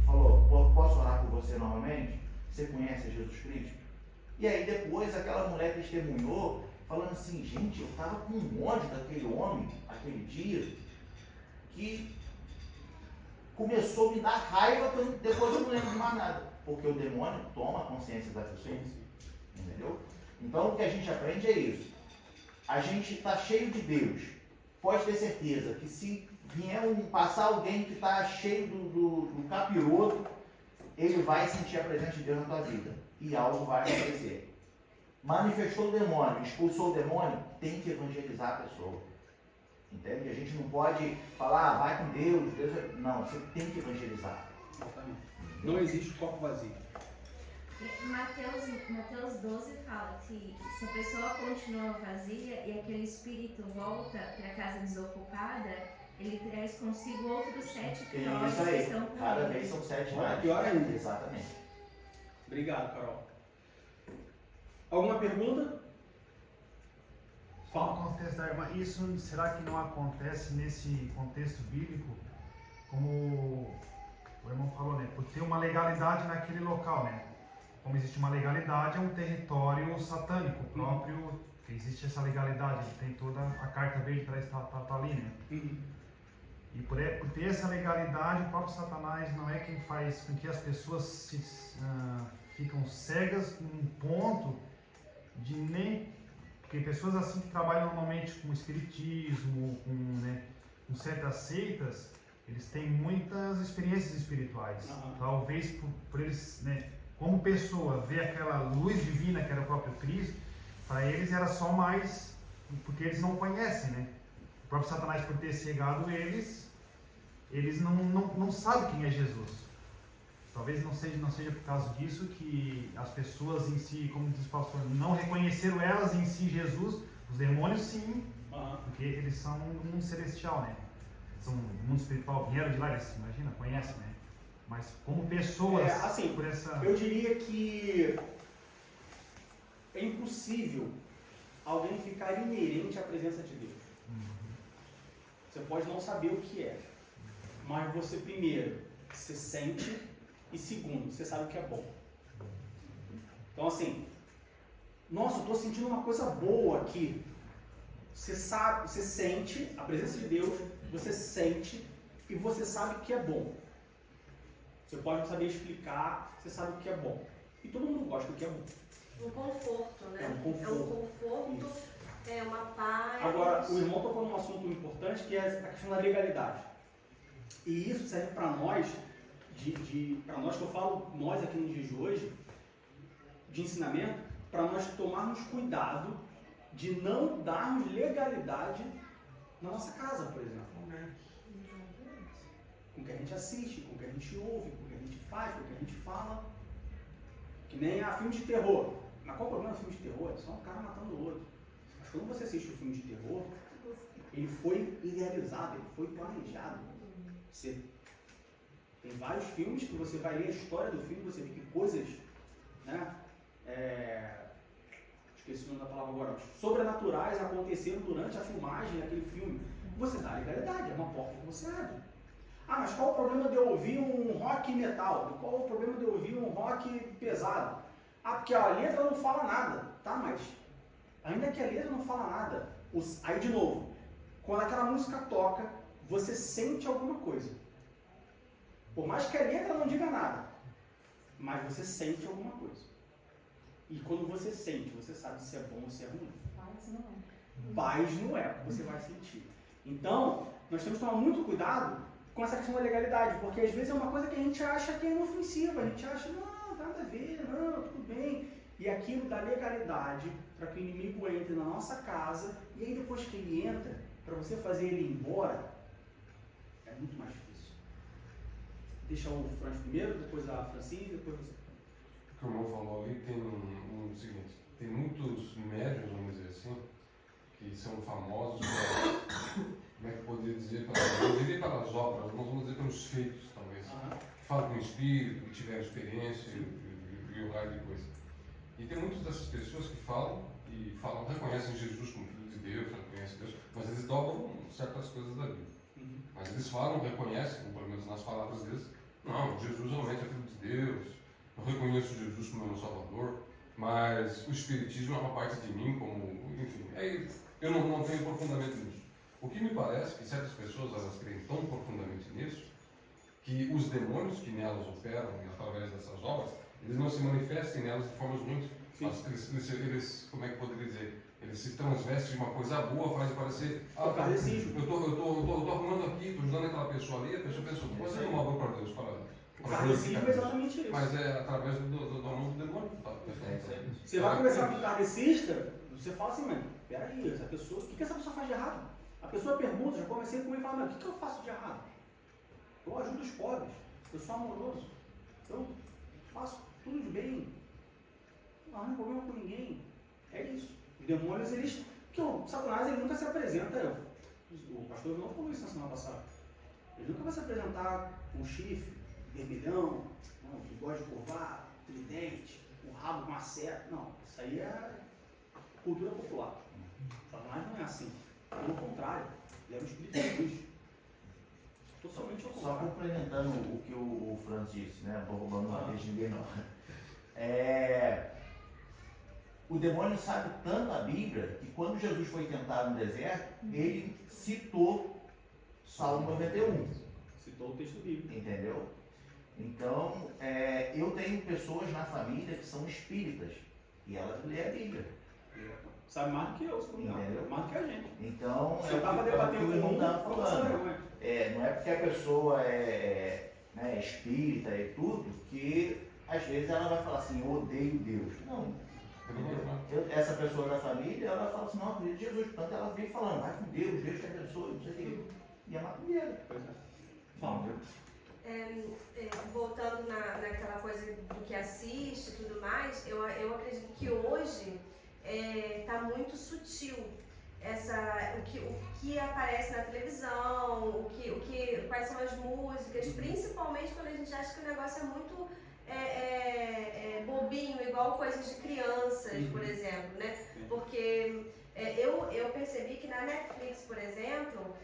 falou, posso orar por você novamente? Você conhece Jesus Cristo? E aí depois aquela mulher testemunhou, falando assim, gente, eu estava com um ódio daquele homem, aquele dia, que começou a me dar raiva, depois eu não lembro de mais nada. Porque o demônio toma consciência da pessoa. Entendeu? Então o que a gente aprende é isso. A gente está cheio de Deus. Pode ter certeza que se vier passar alguém que está cheio do capiroto, ele vai sentir a presença de Deus na tua vida. E algo vai acontecer. Manifestou o demônio, expulsou o demônio, tem que evangelizar a pessoa. Entende? A gente não pode falar, vai com Deus, não, você tem que evangelizar. Não existe copo vazio. Mateus 12 fala que se a pessoa continua vazia e aquele espírito volta para a casa desocupada, ele traz consigo outros 7 piores que estão com cada ele. vez são 7 Olha, mais. pior ainda. Exatamente. Obrigado, Carol. Alguma pergunta? Só no contexto da irmã, isso será que não acontece nesse contexto bíblico? Como o irmão falou, né? Por ter uma legalidade naquele local, né? Como existe uma legalidade, é um território satânico próprio, que existe essa legalidade, tem toda a carta verde para estar ali, né? E por ter essa legalidade, o próprio Satanás não é quem faz com que as pessoas ficam cegas num ponto de nem... Porque pessoas assim que trabalham normalmente com espiritismo, com certas seitas, eles têm muitas experiências espirituais. Talvez por eles, né, como pessoa, ver aquela luz divina que era o próprio Cristo, para eles era só mais... Porque eles não conhecem, né? O próprio Satanás, por ter cegado eles não sabem quem é Jesus. Talvez não seja por causa disso que as pessoas em si, como diz o pastor, não reconheceram elas em si Jesus. Os demônios sim, porque eles são um mundo celestial, né? São um mundo espiritual, vieram de lá, eles, imagina, conhecem, né? Mas como pessoas, assim, por essa... Eu diria que é impossível alguém ficar inerente à presença de Deus. Você pode não saber o que é, mas você primeiro se sente e segundo, você sabe o que é bom. Então assim, nossa, eu estou sentindo uma coisa boa aqui. Você sabe, você sente a presença de Deus, você sente e você sabe que é bom. Você pode não saber explicar, você sabe o que é bom. E todo mundo gosta do que é bom. Um conforto, né? É um conforto. Isso. É uma paz. Agora, o irmão tocou num assunto importante que é a questão da legalidade. E isso serve para nós, para nós que eu falo, nós aqui no dia de hoje, de ensinamento, para nós tomarmos cuidado de não darmos legalidade na nossa casa, por exemplo. Com o que a gente assiste, com o que a gente ouve, com o que a gente faz, com o que a gente fala. Que nem a filme de terror. Mas qual o problema do filme de terror? É só um cara matando o outro. Mas quando você assiste o filme de terror, ele foi idealizado, ele foi planejado. Você tem vários filmes que você vai ler a história do filme, você vê que coisas, né? Esqueci o nome da palavra agora, sobrenaturais aconteceram durante a filmagem daquele filme. Você dá legalidade, é uma porta que você abre. Ah, mas qual o problema de eu ouvir um rock metal? Qual o problema de eu ouvir um rock pesado? Ah, porque a letra não fala nada. Tá, mas ainda que a letra não fala nada, aí de novo, quando aquela música toca, você sente alguma coisa. Por mais que a letra não diga nada, mas você sente alguma coisa. E quando você sente, você sabe se é bom ou se é ruim. Paz não é o que você vai sentir. Então, nós temos que tomar muito cuidado com essa questão da legalidade, porque às vezes é uma coisa que a gente acha que é inofensiva, a gente acha, não, nada a ver, não, tudo bem. E aquilo dá legalidade para que o inimigo entre na nossa casa, e aí depois que ele entra, para você fazer ele ir embora, é muito mais difícil. deixar o Franz primeiro, depois a Francine, depois você. O que o irmão falou ali tem o seguinte, tem muitos médiuns, vamos dizer assim, que são famosos como é que eu poderia dizer, eu diria pelas obras, nós vamos dizer pelos feitos, talvez. Que falam com o espírito, que tiveram experiência e o raio de coisa. E tem muitas dessas pessoas que falam, reconhecem Jesus como Filho de Deus, reconhecem Deus, mas eles dobram certas coisas da Bíblia. Mas eles falam, reconhecem, pelo menos nas palavras deles, não, Jesus realmente é Filho de Deus, eu reconheço Jesus como meu Salvador, mas o Espiritismo é uma parte de mim, como, enfim, eu não tenho profundamente nisso. O que me parece que certas pessoas, elas creem tão profundamente nisso, que os demônios que nelas operam, através dessas obras, eles não se manifestem nelas de formas ruins, mas eles, como é que eu poderia dizer, eles se transvestem de uma coisa boa, fazem parecer, eu estou arrumando aqui, estou ajudando aquela pessoa ali, a pessoa pensa, você não é uma boa para Deus, o kardecismo é exatamente isso. Mas é através do mão do demônio. Você vai conversar com o kardecista, você fala assim, mas peraí, essa pessoa, o que essa pessoa faz de errado? A pessoa pergunta, já comecei com ele e fala, mas o que eu faço de errado? Eu ajudo os pobres, eu sou amoroso, eu faço tudo de bem, não arranjo problema com ninguém. É isso. Os demônios, eles. Porque o Satanás, ele nunca se apresenta. O pastor não falou isso na semana passada. Ele nunca vai se apresentar com um chifre, vermelhão, que gosta de curvar, tridente, um rabo com uma seta. Não, isso aí é cultura popular. O Satanás não é assim. Pelo contrário, ele é um espírito de luz. Totalmente ao contrário. Só complementando o que o Franz disse, né? Não estou roubando uma vez de ninguém não. O demônio sabe tanto a Bíblia que quando Jesus foi tentado no deserto, ele citou Salmo 91. Citou o texto bíblico. Entendeu? Então, eu tenho pessoas na família que são espíritas e elas lêem a Bíblia. Sabe mais do que eu, entendeu? Mais do que a gente. Então, você estava debatendo o que o irmão estava falando. Não é porque a pessoa é espírita e tudo, que às vezes ela vai falar assim, eu odeio Deus. Não. Essa pessoa da família, ela fala assim, não, acredito em Jesus. Portanto, ela vem falando, vai com Deus, Deus te abençoe, não sei o que. E é maconheira. Voltando naquela coisa do que assiste e tudo mais, eu acredito que hoje está muito sutil o que aparece na televisão, quais são as músicas, principalmente quando a gente acha que o negócio é muito bobinho, igual coisas de crianças, por exemplo, né? Porque eu percebi que na Netflix, por exemplo,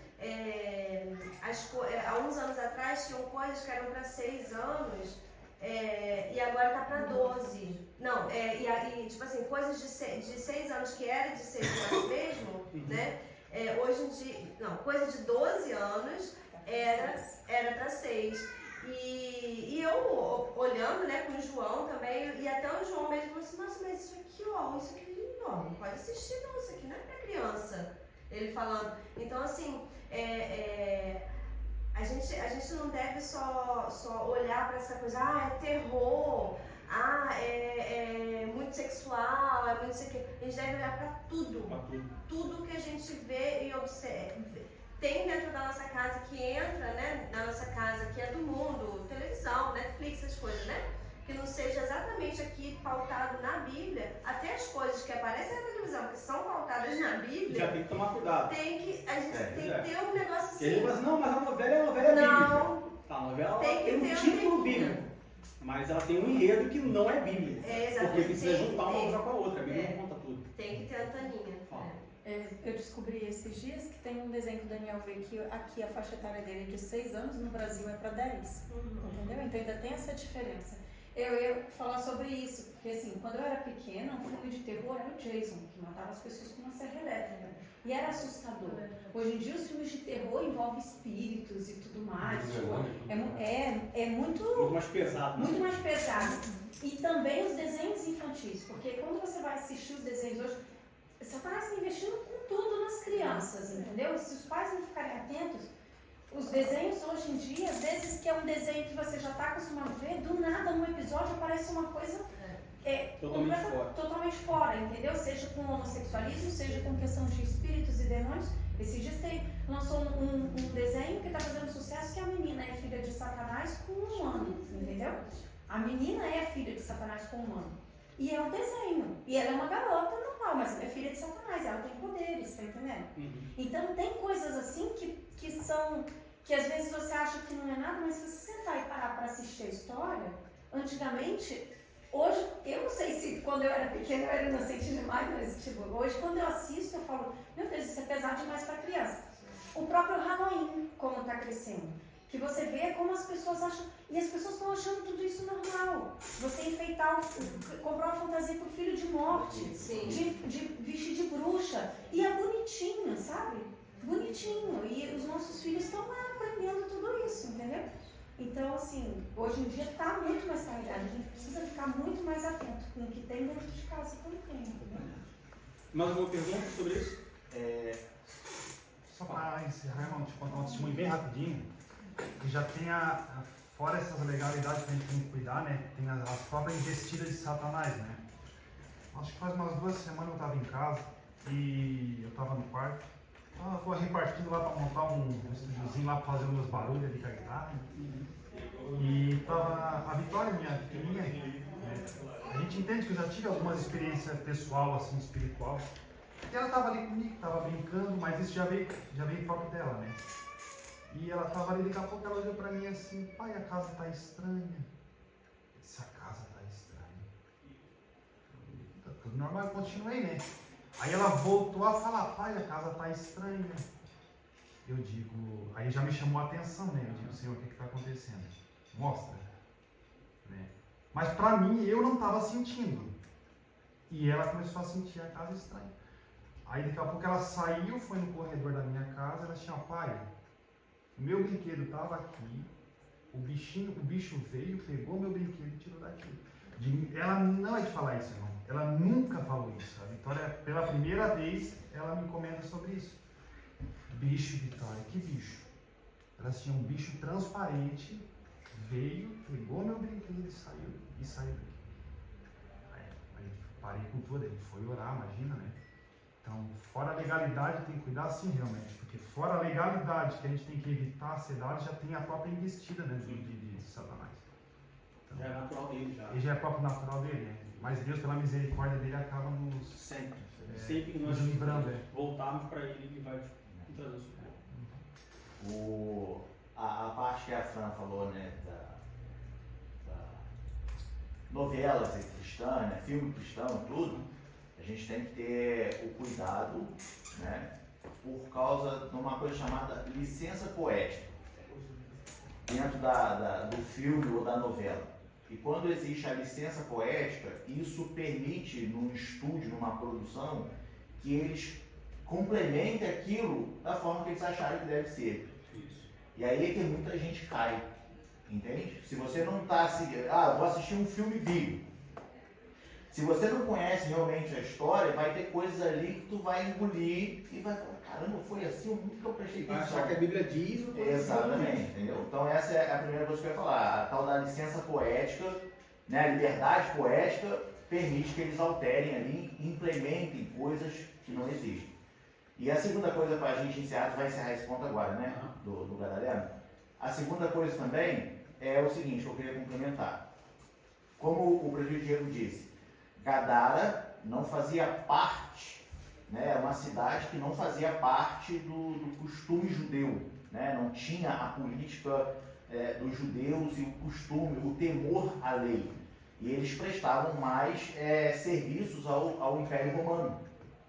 há uns anos atrás tinham coisas que eram para 6 anos e agora está para 12. Não, tipo assim, coisas de 6 anos que era de 6 anos mesmo, né? Hoje em dia, não, coisa de 12 anos era para 6. E eu olhando, né, com o João também, e até o João mesmo falou assim, nossa, mas isso aqui não pode assistir não, isso aqui não é pra criança. Ele falando. Então, assim, a gente não deve só olhar para essa coisa, é terror, é muito sexual, é muito isso aqui. A gente deve olhar para tudo. Tudo que a gente vê e observa. Tem dentro da nossa casa que entra, né, na nossa casa, que é do mundo, televisão, Netflix, essas coisas, né? Que não seja exatamente aqui pautado na Bíblia, até as coisas que aparecem na televisão, que são pautadas na Bíblia. Já tem que tomar cuidado. A gente tem que ter um negócio assim. Ele fala assim, não, mas a novela é bíblica. Não. A novela tem um título bíblico, mas ela tem um enredo que não é bíblico. Porque precisa juntar uma coisa com a outra, a Bíblia não conta tudo. Tem que ter antaninha. Eu descobri esses dias que tem um desenho que o Daniel vê que aqui a faixa etária dele é de 6 anos, no Brasil é para 10. Entendeu? Então ainda tem essa diferença. Eu ia falar sobre isso, porque assim, quando eu era pequena, um filme de terror era o Jason, que matava as pessoas com uma serra elétrica. E era assustador. Hoje em dia os filmes de terror envolvem espíritos e tudo mais. É muito mais pesado. Muito mais pesado. E também os desenhos infantis, porque quando você vai assistir os desenhos hoje, Satanás está investindo com tudo nas crianças, entendeu? Se os pais não ficarem atentos, os desenhos hoje em dia, às vezes que é um desenho que você já está acostumado a ver, do nada, num episódio aparece uma coisa totalmente fora, entendeu? Seja com homossexualismo, seja com questão de espíritos e demônios. Esses dias lançou um desenho que está fazendo sucesso, que a menina é filha de Satanás com um humano, entendeu? A menina é filha de Satanás com um humano. E é um desenho. E ela é uma garota normal, mas ela é filha de Satanás, ela tem poderes, tá entendendo? Então tem coisas assim que às vezes você acha que não é nada, mas se você sentar e parar para assistir a história, antigamente, hoje, eu não sei se quando eu era pequena eu era inocente demais, mas tipo, hoje quando eu assisto eu falo, meu Deus, isso é pesado demais para criança. O próprio Halloween, como está crescendo, que você vê como as pessoas acham, e as pessoas estão achando tudo isso normal. Você enfeitar, comprar uma fantasia pro filho de morte, de vestir de bruxa, e é bonitinho, sabe? Bonitinho, e os nossos filhos estão lá aprendendo tudo isso, entendeu? Então, assim, hoje em dia está muito mais carregado, a gente precisa ficar muito mais atento com o que tem dentro de casa também, entendeu? Mais alguma pergunta sobre isso? Só para encerrar, irmão, te contar um testemunho bem rapidinho, que já tem fora essas legalidades que a gente tem que cuidar, né, tem as próprias investidas de Satanás, né. Acho que faz umas 2 semanas eu estava em casa e eu estava no quarto, estava repartindo lá para montar um estúdiozinho lá para fazer os meus barulhos ali com a guitarra. E estava a Vitória, minha pequenininha, né? A gente entende que eu já tive algumas experiências pessoal, assim, espiritual. E ela estava ali comigo, estava brincando, mas isso já veio próprio dela, né? E ela estava ali, daqui a pouco ela olhou para mim assim, pai, a casa está estranha. Eu disse, a casa está estranha. Tá tudo normal, eu continuei, né? Aí ela voltou a falar, pai, a casa está estranha. Eu digo, aí já me chamou a atenção, né? Eu digo, Senhor, o que está acontecendo? Mostra. Né? Mas para mim, eu não estava sentindo. E ela começou a sentir a casa estranha. Aí daqui a pouco ela saiu, foi no corredor da minha casa, ela disse, pai, o meu brinquedo estava aqui, o bicho veio, pegou meu brinquedo e tirou daqui. Ela não é de falar isso, irmão. Ela nunca falou isso. A Vitória, pela primeira vez, ela me comenta sobre isso. Bicho, Vitória, que bicho? Elas tinham um bicho transparente, veio, pegou meu brinquedo e saiu daqui. Aí parei com tudo, ele foi orar, imagina, né? Então, fora a legalidade, tem que cuidar sim, realmente, porque fora a legalidade que a gente tem que evitar a sedade, já tem a própria investida, né, de Satanás. Então, já é natural dele, já. Ele já é próprio natural dele, né? Mas Deus, pela misericórdia dele, acaba nos... Sempre que nós livrando, voltarmos para ele vai trazer o socorro. A parte que a Fran falou, né, da novelas cristãs, né, filme cristão, tudo, a gente tem que ter o cuidado, né, por causa de uma coisa chamada licença poética dentro do filme ou da novela. E quando existe a licença poética, isso permite num estúdio, numa produção, que eles complementem aquilo da forma que eles acharem que deve ser. E aí é que muita gente cai, entende? Se você não está seguindo, vou assistir um filme bíblico. Se você não conhece realmente a história, vai ter coisas ali que tu vai engolir e vai falar, caramba, foi assim, eu nunca prestei atenção. Vai achar que a Bíblia diz o que exatamente, entendeu? Então essa é a primeira coisa que eu ia falar, a tal da licença poética, né, a liberdade poética permite que eles alterem ali, implementem coisas que não existem. E a segunda coisa para a gente encerrar, tu vai encerrar esse ponto agora, né, do Gadareno. A segunda coisa também é o seguinte, que eu queria complementar. Como o presbítero Diego disse, Gadara não fazia parte, né, era uma cidade que não fazia parte do costume judeu, né, não tinha a política dos judeus e o costume, o temor à lei. E eles prestavam mais serviços ao Império Romano,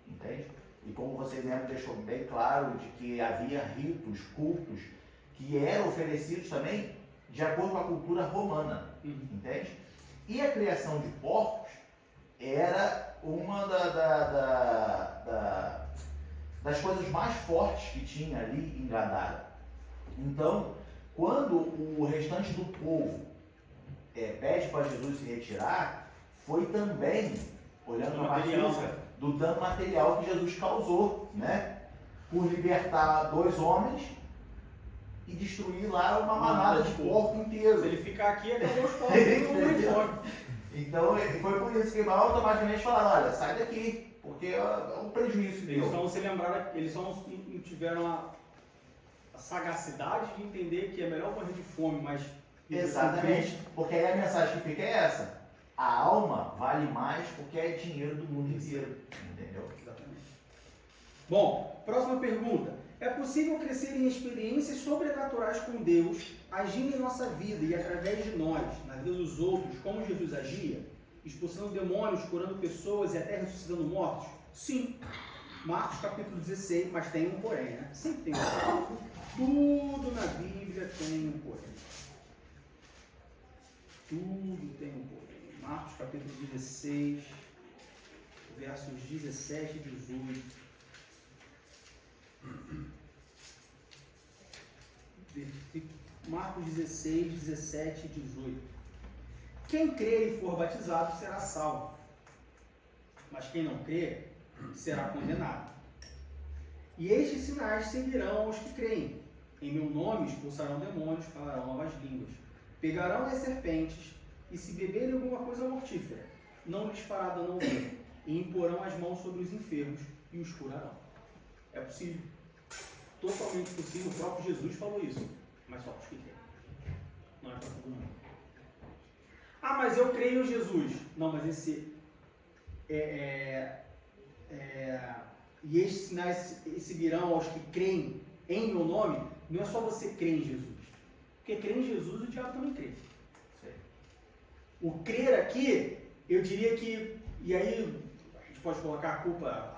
entende? E como você mesmo deixou bem claro, de que havia ritos, cultos, que eram oferecidos também de acordo com a cultura romana, entende? E a criação de porcos era uma das coisas mais fortes que tinha ali em Gadara. Então, quando o restante do povo pede para Jesus se retirar, foi também, olhando para a parte física, do dano material que Jesus causou, né? Por libertar 2 homens e destruir lá uma manada de porco inteiro. Se ele ficar aqui, acabou os porcos, não tem fome. Então, foi por isso que automaticamente falaram, olha, sai daqui, porque é um prejuízo. Eles só não se lembraram, eles só não tiveram a sagacidade de entender que é melhor morrer de fome, mas... Exatamente, porque aí a mensagem que fica é essa. A alma vale mais porque é dinheiro do mundo inteiro, entendeu? Exatamente. Bom, próxima pergunta. É possível crescer em experiências sobrenaturais com Deus, agindo em nossa vida e através de nós, na vida dos outros, como Jesus agia? Expulsando demônios, curando pessoas e até ressuscitando mortos? Sim. Marcos capítulo 16, mas tem um porém, né? Sempre tem um porém. Tudo na Bíblia tem um porém. Tudo tem um porém. Marcos capítulo 16, versos 17 e 18. Marcos 16, 17 e 18. Quem crer e for batizado será salvo, mas quem não crer será condenado. E estes sinais seguirão aos que creem. Em meu nome expulsarão demônios, falarão novas línguas, pegarão as serpentes, e se beberem alguma coisa mortífera, não lhes fará dano algum, e imporão as mãos sobre os enfermos e os curarão. É possível. Totalmente possível. O próprio Jesus falou isso. Mas só para os que creem. Não é para todo mundo. Ah, mas eu creio em Jesus. Não, mas esse... E estes sinais seguirão aos que creem em meu nome. Não é só você crer em Jesus. Porque crer em Jesus, o diabo também crê. O crer aqui, eu diria que... E aí, a gente pode colocar a culpa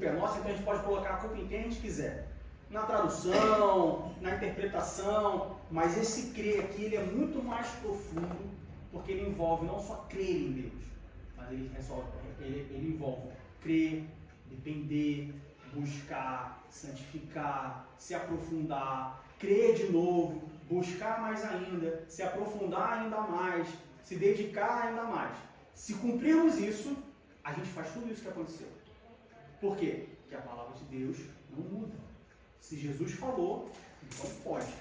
é nossa, então a gente pode colocar a culpa em quem a gente quiser. Na tradução, na interpretação, mas esse crer aqui, ele é muito mais profundo, porque ele envolve não só crer em Deus, mas ele envolve crer, depender, buscar, santificar, se aprofundar, crer de novo, buscar mais ainda, se aprofundar ainda mais, se dedicar ainda mais. Se cumprirmos isso, a gente faz tudo isso que aconteceu. Por quê? Porque a palavra de Deus não muda. Se Jesus falou, então pode.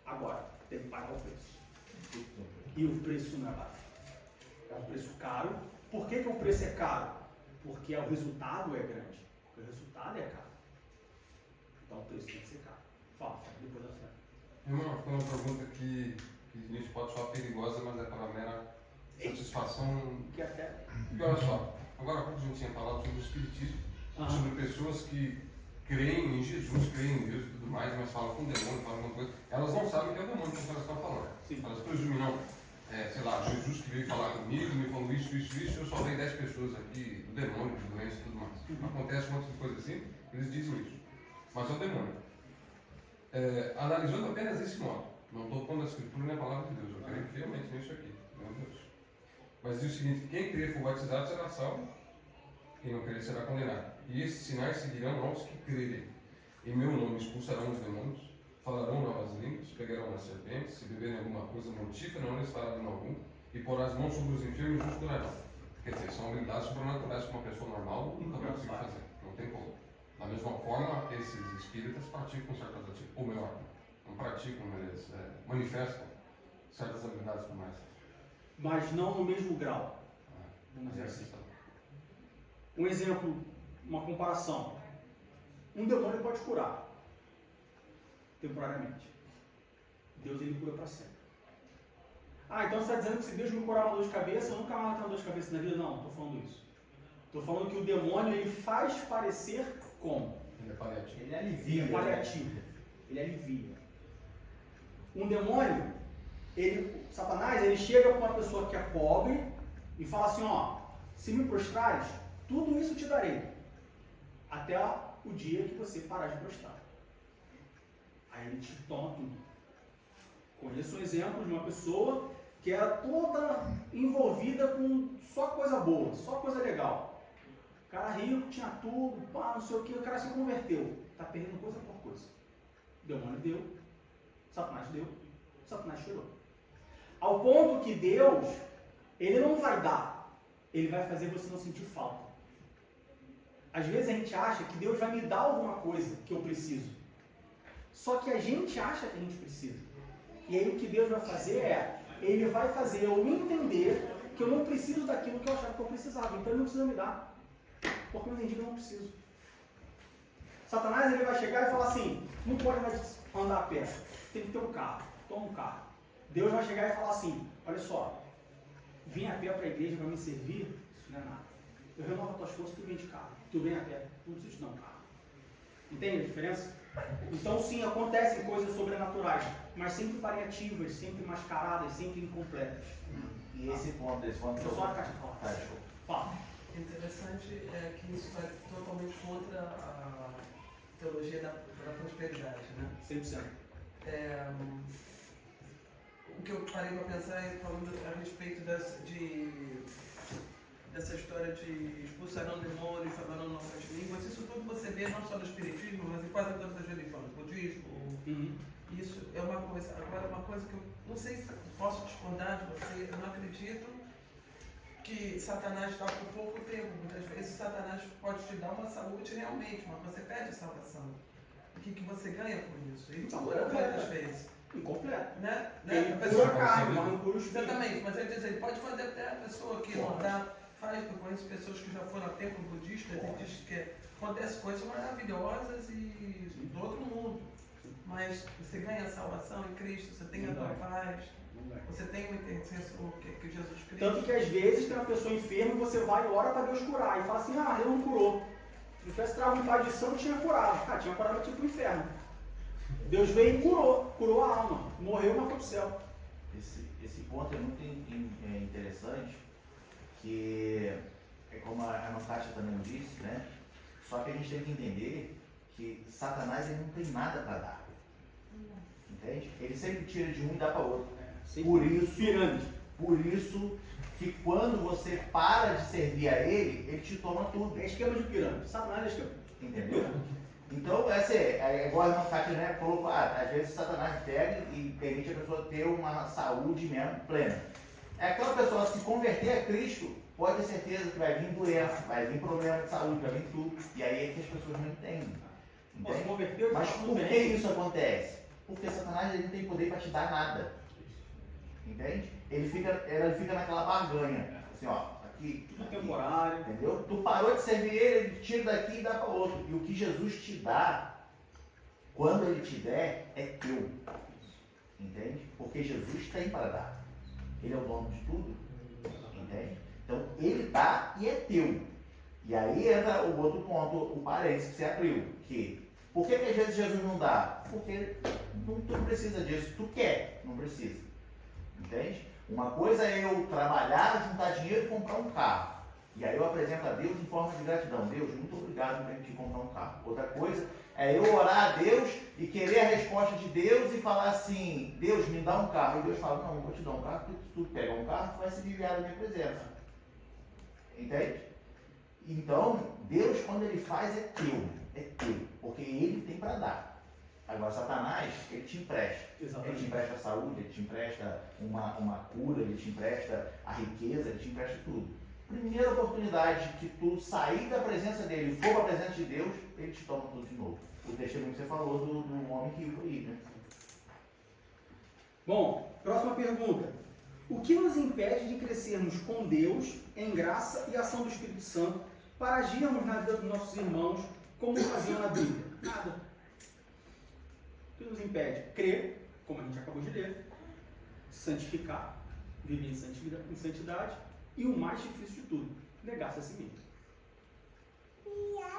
Agora, tem que pagar o preço. E o preço não é barato. É um preço caro. Por que o preço é caro? Porque o resultado é grande. Porque o resultado é caro. Então o preço tem que ser caro. Fala, depois da frente. Tem uma pergunta que a gente pode soar perigosa, mas é para mera satisfação. Que até... E olha só, agora há pouco a gente tinha falado sobre o espiritismo, sobre pessoas que creem em Jesus, creem em Deus e tudo mais, mas falam com demônio, falam com coisa. Elas não sabem que é o demônio que elas estão falando. Sim. Elas presumem, não, sei lá, Jesus que veio falar comigo, me falou isso, eu salvei 10 pessoas aqui, do demônio, de doença e tudo mais. Acontece um monte de coisa assim, eles dizem isso. Mas é o demônio. Analisando apenas esse modo, não estou pondo a escritura nem a palavra de Deus, eu creio fielmente nisso aqui, meu Deus. Mas diz o seguinte: quem crer e for batizado será salvo, quem não crer será condenado. E esses sinais seguirão aos que crerem. Em meu nome expulsarão os demônios, falarão novas línguas, pegarão as serpentes, se beberem alguma coisa mortífera não lhes fará dano algum, e porão as mãos sobre os enfermos e os curarão. Quer dizer, são habilidades sobrenaturais que uma pessoa normal nunca vai conseguir fazer, não tem como. Da mesma forma, esses espíritas praticam certas atividades, ou melhor, não praticam, eles manifestam certas habilidades como essas. Mas não no mesmo grau. Vamos dizer assim. Um exemplo, uma comparação. Um demônio pode curar temporariamente. Deus, ele cura para sempre. Ah, então você está dizendo que se Deus me curar uma dor de cabeça, eu nunca mais vou ter uma dor de cabeça na vida? Não, estou falando isso. Estou falando que o demônio, ele faz parecer como? Ele é paliativo. Ele alivia. Ele é paliativo. Ele alivia. Um demônio, Satanás, ele chega para uma pessoa que é pobre e fala assim, ó, se me prostrares, tudo isso te darei, até o dia que você parar de prostrar. Aí ele te toma tudo. Conheço um exemplo de uma pessoa que era toda envolvida com só coisa boa, só coisa legal. O cara rico, tinha tudo, pá, não sei o que, o cara se converteu. Está perdendo coisa por coisa. O demônio deu, Satanás deu, Satanás tirou. Ao ponto que Deus, ele não vai dar, ele vai fazer você não sentir falta. Às vezes a gente acha que Deus vai me dar alguma coisa que eu preciso. Só que a gente acha que a gente precisa. E aí o que Deus vai fazer ele vai fazer eu entender que eu não preciso daquilo que eu achava que eu precisava. Então ele não precisa me dar. Porque eu entendi que eu não preciso. Satanás ele vai chegar e falar assim, não pode mais andar a pé, tem que ter um carro, toma um carro. Deus vai chegar e falar assim, olha só, vim a pé para a igreja para me servir, isso não é nada. Eu renovo as tuas forças, tu vem de carro, tu vem a pé, não preciso te dar um carro. Entende a diferença? Então sim, acontecem coisas sobrenaturais, mas sempre variativas, sempre mascaradas, sempre incompletas. E esse ponto Eu só a caixa fala. Tá, show. Fala. Interessante é que isso vai totalmente contra a teologia da prosperidade, né? 100%. O que eu parei para pensar é falando a respeito dessa história de expulsarão demônios, falarão novas línguas. Isso tudo você vê não só no espiritismo, mas em quase todas as religiões, budismo. Isso é uma coisa. Agora, uma coisa que eu não sei se posso discordar de você, eu não acredito que Satanás dá por pouco tempo. Muitas vezes Satanás pode te dar uma saúde realmente, mas você perde a salvação. O que você ganha por isso? Ele cura muitas vezes. Incompleto. Né? Ele A cura pessoa a carne, mas não cura o espírito. Exatamente, mas ele pode fazer até a pessoa que não dá. Eu conheço pessoas que já foram a templo budista e diz que acontece coisas maravilhosas e do outro mundo. Mas você ganha a salvação em Cristo, você tem a tua paz, você tem o intercessor que é Jesus Cristo. Tanto que às vezes tem uma pessoa enferma e você vai e ora para Deus curar. E fala assim, ele não curou. Se eu tivesse trago um pai de santo, tinha curado. Tinha curado tipo o inferno. Deus veio e curou a alma. Morreu, mas foi pro céu. Esse ponto é muito interessante, que é como a Anastasia também disse, né? Só que a gente tem que entender que Satanás ele não tem nada para dar. Entende? Ele sempre tira de um e dá para outro. Por isso que quando você para de servir a ele toma tudo. É esquema de pirâmide. Satanás é esquema. Entendeu? Então, é igual a irmã Kátia, né, falou, às vezes Satanás pega e permite a pessoa ter uma saúde mesmo plena. É aquela pessoa se converter a Cristo, pode ter certeza que vai vir doença, vai vir problema de saúde, vai vir tudo. E aí é que as pessoas não entendem. Converteu, mas por que isso acontece? Porque Satanás ele não tem poder para te dar nada. Entende? Ele fica naquela barganha. Assim, ó, aqui. Tudo temporário. Entendeu? Tu parou de servir ele tira daqui e dá para outro. E o que Jesus te dá, quando ele te der, é teu. Entende? Porque Jesus tem para dar. Ele é o dono de tudo. Entende? Então, ele dá e é teu. E aí entra o outro ponto, o parênteses que você abriu. Por que às vezes Jesus não dá? Porque tu não precisa disso. Tu quer, não precisa. Entende? Uma coisa é eu trabalhar, juntar dinheiro e comprar um carro. E aí eu apresento a Deus em forma de gratidão. Deus, muito obrigado por permitir comprar um carro. Outra coisa é eu orar a Deus e querer a resposta de Deus e falar assim, Deus, me dá um carro. E Deus fala, não vou te dar um carro, porque se tu pegar um carro, tu vai se desviar da minha presença. Entende? Então, Deus, quando ele faz, é teu, porque ele tem para dar. Agora, Satanás, ele te empresta. Exatamente. Ele te empresta a saúde, ele te empresta uma cura, ele te empresta a riqueza, ele te empresta tudo. Primeira oportunidade que tu sair da presença dele e for para a presença de Deus, ele te toma tudo de novo. O testemunho que você falou do homem rico aí, né? Bom, próxima pergunta. O que nos impede de crescermos com Deus em graça e ação do Espírito Santo para agirmos na vida dos nossos irmãos como faziam na Bíblia? Nada. O que nos impede? Crer, como a gente acabou de ler, santificar, viver em santidade e o mais difícil de tudo, negar-se a si mesmo.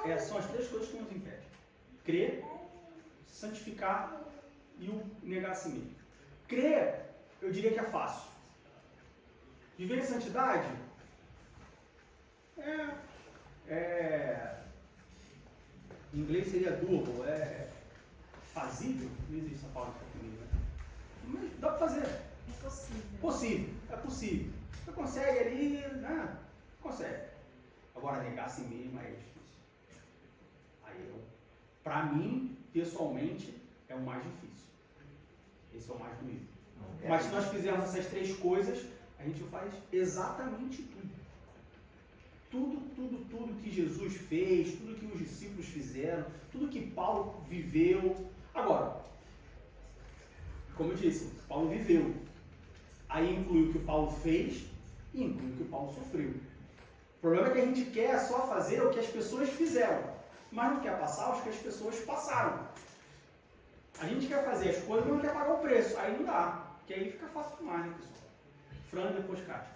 Essas são as três coisas que nos impedem. Crer, santificar e o negar a si mesmo. Crer, eu diria que é fácil. Viver em santidade em inglês seria doable, fazível, não existe essa palavra em português, né? Mas dá para fazer. É possível. É possível. Você consegue ali, né? Consegue. Agora, negar a si mesmo é difícil. Aí, para mim, pessoalmente, é o mais difícil. Esse é o mais doído. Mas se nós fizermos essas três coisas, a gente faz exatamente tudo. Tudo que Jesus fez, tudo que os discípulos fizeram, tudo que Paulo viveu. Agora, como eu disse, Paulo viveu. Aí inclui o que o Paulo fez e inclui o que Paulo sofreu. O problema é que a gente quer só fazer o que as pessoas fizeram, mas não quer passar os que as pessoas passaram. A gente quer fazer as coisas, mas não quer pagar o preço. Aí não dá, porque aí fica fácil demais, né, pessoal? Fran e depois Kátia.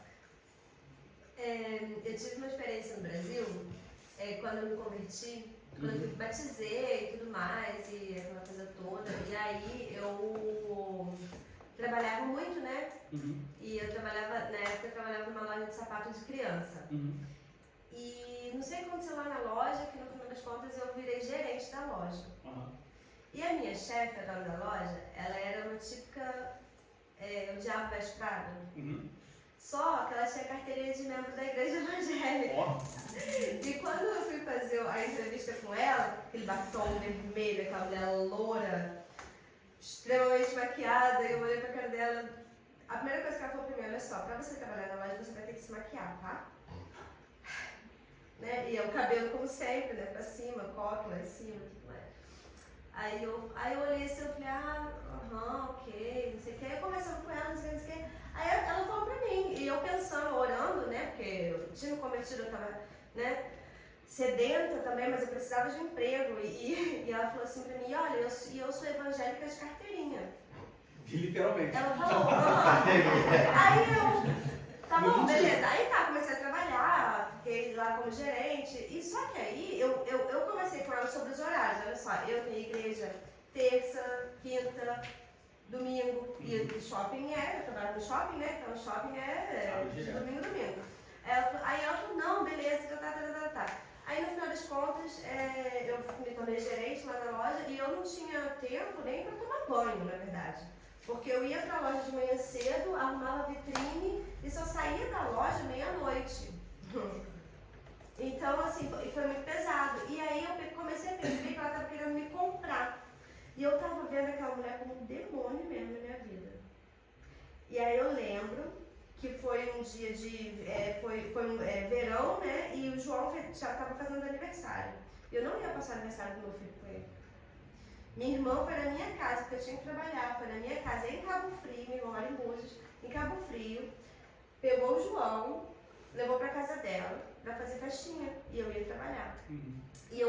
Eu tive uma experiência no Brasil, quando eu me converti, quando eu me batizei e tudo mais, e aquela coisa toda. E aí eu trabalhava muito, né? E eu trabalhava, na época eu trabalhava numa loja de sapato de criança. E não sei o que aconteceu lá na loja, que no final das contas eu virei gerente da loja. E a minha chefe, a dona da loja, ela era uma típica, o diabo veste Prada. Só que ela tinha carteirinha de membro da igreja evangélica. E quando eu fui fazer a entrevista com ela, aquele batom vermelho, aquela mulher loura, extremamente maquiada, eu olhei pra cara dela. A primeira coisa que ela falou pra mim, olha só, pra você trabalhar na loja você vai ter que se maquiar, tá? Né? E o cabelo como sempre, né? Pra cima, coque lá em cima, tudo mais. Aí eu olhei assim, eu falei, ok, não sei o que. Aí eu conversando com ela, não sei o que. Aí ela falou pra mim, e eu pensando, orando, né? Porque eu tinha me convertido, eu tava, né? Sedenta também, mas eu precisava de um emprego. E ela falou assim pra mim, olha, eu sou evangélica de carteirinha. Literalmente. Ela falou, aí eu, tá bom, beleza. Aí tá, comecei a trabalhar, fiquei lá como gerente. E só que aí eu conversei com ela sobre os horários. Olha só, eu tenho igreja terça, quinta, domingo. E o shopping eu trabalho no shopping, né? Então o shopping de domingo a domingo. Aí ela falou, não, beleza, tá. Aí no final das contas, eu me tornei gerente lá na loja e eu não tinha tempo nem para tomar banho, na verdade. Porque eu ia para a loja de manhã cedo, arrumava a vitrine e só saía da loja meia-noite. Então, assim, foi muito pesado. E aí eu comecei a perceber que ela estava querendo me comprar. E eu estava vendo aquela mulher como um demônio mesmo na minha vida. E aí eu lembro que foi um dia de... foi verão, né? E o João já estava fazendo aniversário. Eu não ia passar aniversário do meu filho com ele. Minha irmã foi na minha casa, porque eu tinha que trabalhar. Foi na minha casa, em Cabo Frio, minha irmã mora em Búzios, em Cabo Frio. Pegou o João, levou pra casa dela pra fazer festinha. E eu ia trabalhar. E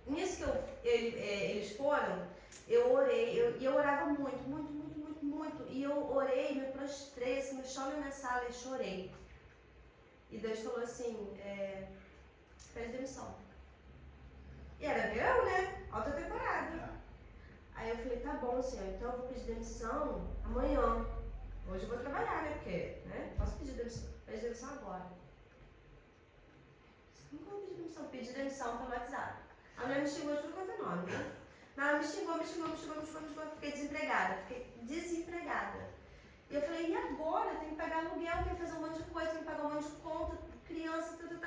nisso que eles foram, eu orei. E eu orava muito. E eu orei, me prostrei assim, no chão da minha sala e chorei. E Deus falou assim, pede demissão. E era verão, né? Alta temporada. Aí eu falei, tá bom, senhor, então eu vou pedir demissão amanhã. Hoje eu vou trabalhar, né? Porque, né? Posso pedir demissão. Pede demissão agora. Não vou pedir demissão. Pedi demissão pelo WhatsApp. A mulher me xingou de tudo quanto é nome, né? Mas ela me xingou, fiquei desempregada. E eu falei, e agora? Eu tenho que pagar aluguel, tenho que fazer um monte de coisa, tenho que pagar um monte de conta, criança, tudo.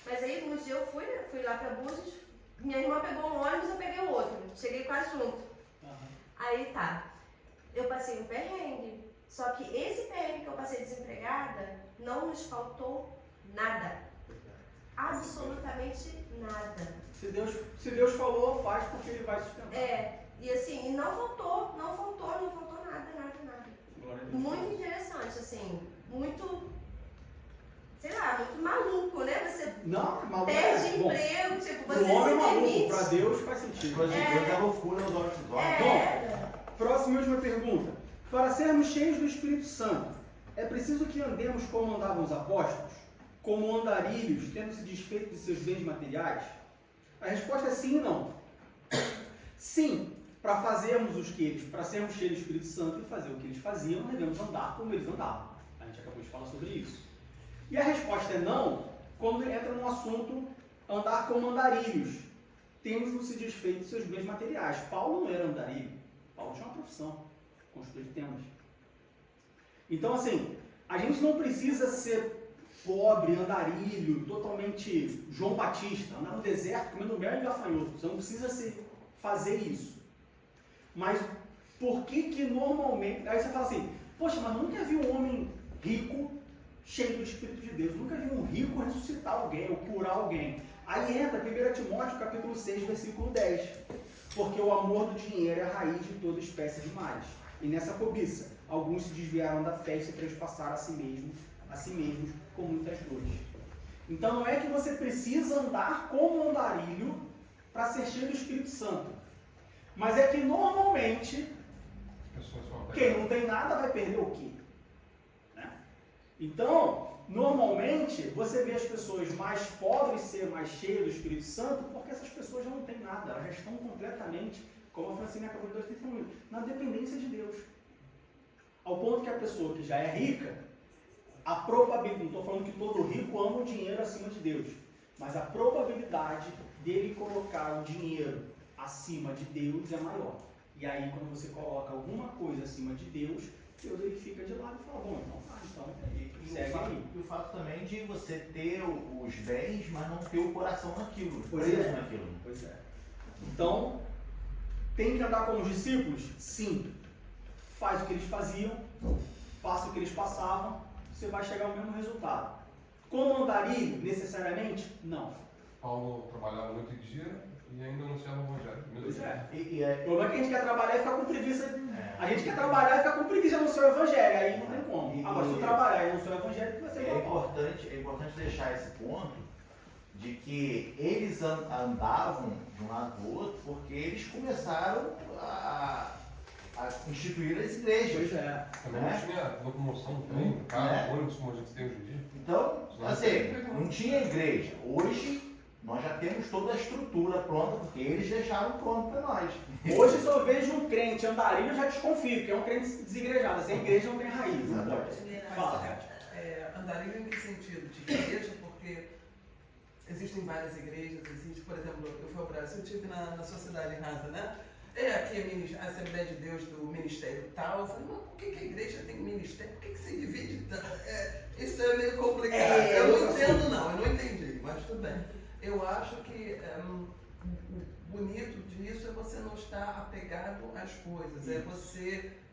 Mas aí, um dia eu fui lá pra Búzios, minha irmã pegou um ônibus, eu peguei o outro. Cheguei quase junto. Aí tá, eu passei um perrengue. Só que esse perrengue que eu passei desempregada, não nos faltou nada. Absolutamente nada. Se Deus falou, faz porque Ele vai sustentar. E assim, e não faltou nada. Muito interessante, assim, muito, sei lá, muito maluco, né? Você perde emprego, tipo, você se homem maluco, demite. pra Deus faz sentido. Coisa de Deus é loucura nos olhos dos homens. Bom, próxima e última pergunta. Para sermos cheios do Espírito Santo, é preciso que andemos como andavam os apóstolos? Como andarilhos, tendo se desfeito de seus bens materiais? A resposta é sim e não. Sim, para sermos cheios do Espírito Santo e fazer o que eles faziam, devemos andar como eles andavam. A gente acabou de falar sobre isso. E a resposta é não, quando entra no assunto andar como andarilhos, tendo se desfeito de seus bens materiais. Paulo não era andarilho. Paulo tinha uma profissão, construtor de tendas. Então, assim, a gente não precisa ser pobre, andarilho, totalmente João Batista, andar no deserto comendo mel e gafanhoto. Você não precisa fazer isso. Mas por que normalmente... Aí você fala assim, poxa, mas nunca vi um homem rico cheio do Espírito de Deus. Nunca vi um rico ressuscitar alguém ou curar alguém. Aí entra 1 Timóteo capítulo 6, versículo 10. Porque o amor do dinheiro é a raiz de toda espécie de males. E nessa cobiça, alguns se desviaram da fé e se trespassaram a si mesmos a si mesmos com muitas dores. Então não é que você precisa andar como um andarilho para ser cheio do Espírito Santo. Mas é que normalmente, quem não tem nada vai perder o quê? Né? Então, normalmente, você vê as pessoas mais pobres ser mais cheias do Espírito Santo porque essas pessoas já não têm nada, elas já estão completamente, como a Francine acabou de dizer, na dependência de Deus. Ao ponto que a pessoa que já é rica, a probabilidade, não estou falando que todo rico ama o dinheiro acima de Deus, mas a probabilidade dele colocar o dinheiro acima de Deus é maior. E aí, quando você coloca alguma coisa acima de Deus, Deus ele fica de lado e fala, bom, então tá, segue aí. E o fato também de você ter os bens, mas não ter o coração naquilo, Pois preso é. naquilo. Pois é. Então, tem que andar como os discípulos? Sim. Faz o que eles faziam, passa o que eles passavam, você vai chegar ao mesmo resultado. Como andarilho, necessariamente? Não. Paulo trabalhava noite e dia e ainda anunciava o Evangelho. Pois é. E O problema é que a gente quer trabalhar e ficar com preguiça. É. A gente quer trabalhar e ficar com preguiça no seu evangelho, aí não tem como. Agora, se eu trabalhar e não sou evangélico, vai ser igual. É importante deixar esse ponto de que eles andavam de um lado para o outro porque eles começaram a instituir as igrejas. Pois é. Também não tinha locomoção no trem, carro, ônibus, como a gente tem hoje em dia. Então, assim, não tinha igreja. Hoje, nós já temos toda a estrutura pronta, porque eles deixaram pronto para nós. Hoje, se eu vejo um crente andarilho, eu já desconfio, porque é um crente desigrejado. Sem igreja não tem raiz. Não pode. Fala, Kátia. Andarilho em que sentido? De igreja, porque existem várias igrejas, existe, por exemplo, eu fui ao Brasil, eu estive na Sociedade Rasa, né? Aqui a Assembleia de Deus do Ministério tal. Eu falei, mas por que a igreja tem ministério? Por que se divide tanto? Isso é meio complicado. Eu não entendo, não, eu não entendi, mas tudo bem. Eu acho que o bonito disso é você não estar apegado às coisas.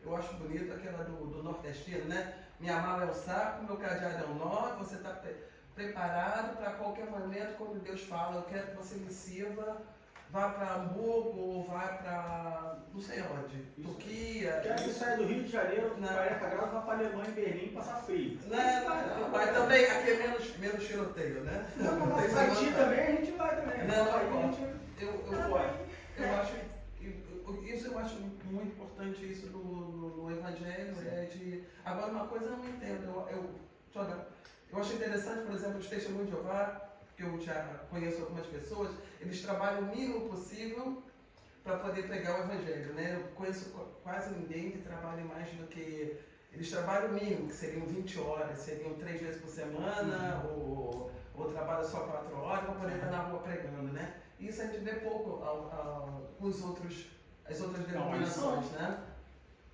Eu acho bonito aquela do nordestino, né? Minha mala é o saco, meu cadeado é o nó, você está preparado para qualquer momento, quando Deus fala, eu quero que você me sirva, vá para Hamburgo ou vá para não sei onde, Turquia. Quero sair do Rio de Janeiro, 40 graus, vai para a Alemanha, em Berlim, passar frio. Não, mas também aqui é menos tiroteio, né? Não, mas Haiti também, a gente vai também. Eu acho isso eu acho muito importante isso no Evangelho. Agora, uma coisa eu não entendo. Eu acho interessante, por exemplo, os testemunhos de Jeová, que eu já conheço algumas pessoas, eles trabalham o mínimo possível para poder pregar o Evangelho, né? Eu conheço quase ninguém que trabalhe mais do que... Eles trabalham o mínimo, que seriam 20 horas, seriam 3 vezes por semana, ou trabalham só 4 horas para poder estar na rua pregando, né? Isso a gente vê pouco com as outras denominações, né?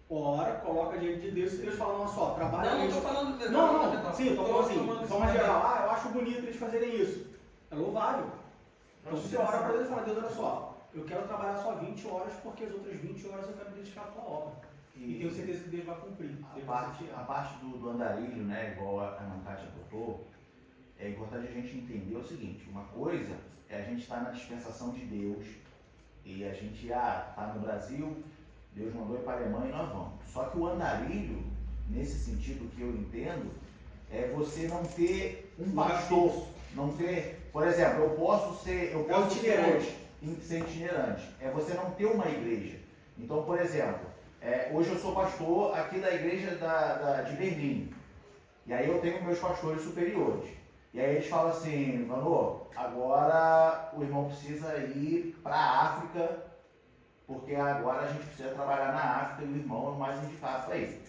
Ora, coloca diante de Deus, se Deus fala uma só, trabalha Não, isso. estou falando de... Não, sim, eu tô falando assim, de forma geral, eu acho bonito eles fazerem isso. É louvável. Então você ora para Deus e fala, Deus, olha só, eu quero trabalhar só 20 horas, porque as outras 20 horas eu quero me dedicar à tua obra. E tenho certeza que Deus vai cumprir. A parte do andarilho, né, igual a Kátia botou, é importante a gente entender o seguinte, uma coisa é a gente estar na dispensação de Deus, e a gente está no Brasil, Deus mandou ir para a Alemanha e nós vamos. Só que o andarilho, nesse sentido que eu entendo, é você não ter um pastor, não ter, por exemplo, eu posso ser itinerante, é você não ter uma igreja. Então, por exemplo, hoje eu sou pastor aqui da igreja de Berlim, e aí eu tenho meus pastores superiores. E aí eles falam assim, Vanô, agora o irmão precisa ir para a África, porque agora a gente precisa trabalhar na África e o irmão é o mais indicado para ir.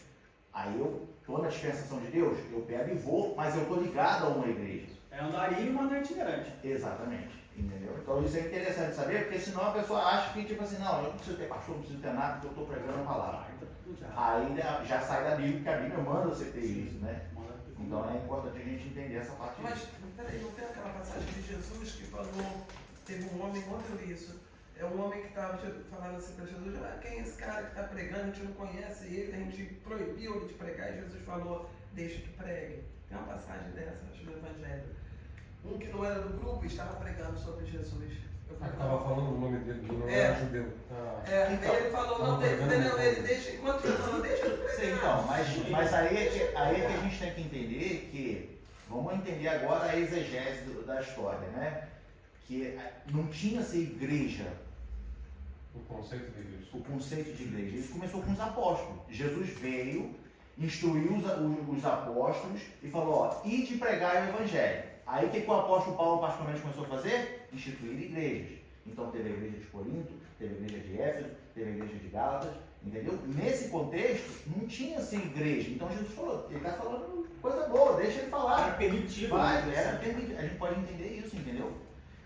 Aí eu estou na dispensação de Deus, eu pego e vou, mas eu estou ligado a uma igreja. É andarilho, mas não é itinerante. Exatamente, entendeu? Então isso é interessante saber, porque senão a pessoa acha que, tipo assim, não, eu não preciso ter pastor, não preciso ter nada, porque eu estou pregando a palavra. Aí já sai da Bíblia, porque a Bíblia manda você ter isso, né? Então é importante a gente entender essa parte. Mas, peraí, não tem aquela passagem de Jesus que falou, teve um homem, ontem eu li isso, é um homem que estava falando assim para Jesus, quem é esse cara que está pregando, a gente não conhece ele, a gente proibiu ele de pregar, e Jesus falou, deixa que pregue. Tem uma passagem dessa, acho, no Evangelho. Um que não era do grupo estava pregando sobre Jesus. Estava falando o nome dele, não É. era judeu. Aí ele falou, não tem, entendeu? Ele deixa, enquanto ele falou, deixa ele pregar. Sim, então, mas aí é que a gente tem que entender que, vamos entender agora a exegese da história, né? Que não tinha-se igreja, O conceito de igreja. o conceito de igreja. Isso começou com os apóstolos. Jesus veio, instruiu os apóstolos e falou, ó, ide pregar o evangelho. Aí o que o apóstolo Paulo particularmente começou a fazer? Instituir igrejas. Então teve a igreja de Corinto, teve a igreja de Éfeso, teve a igreja de Gálatas, entendeu? Nesse contexto, não tinha-se igreja. Então Jesus falou, ele está falando coisa boa, deixa ele falar. Era permitido. Vai, né? era permitido. A gente pode entender isso, entendeu?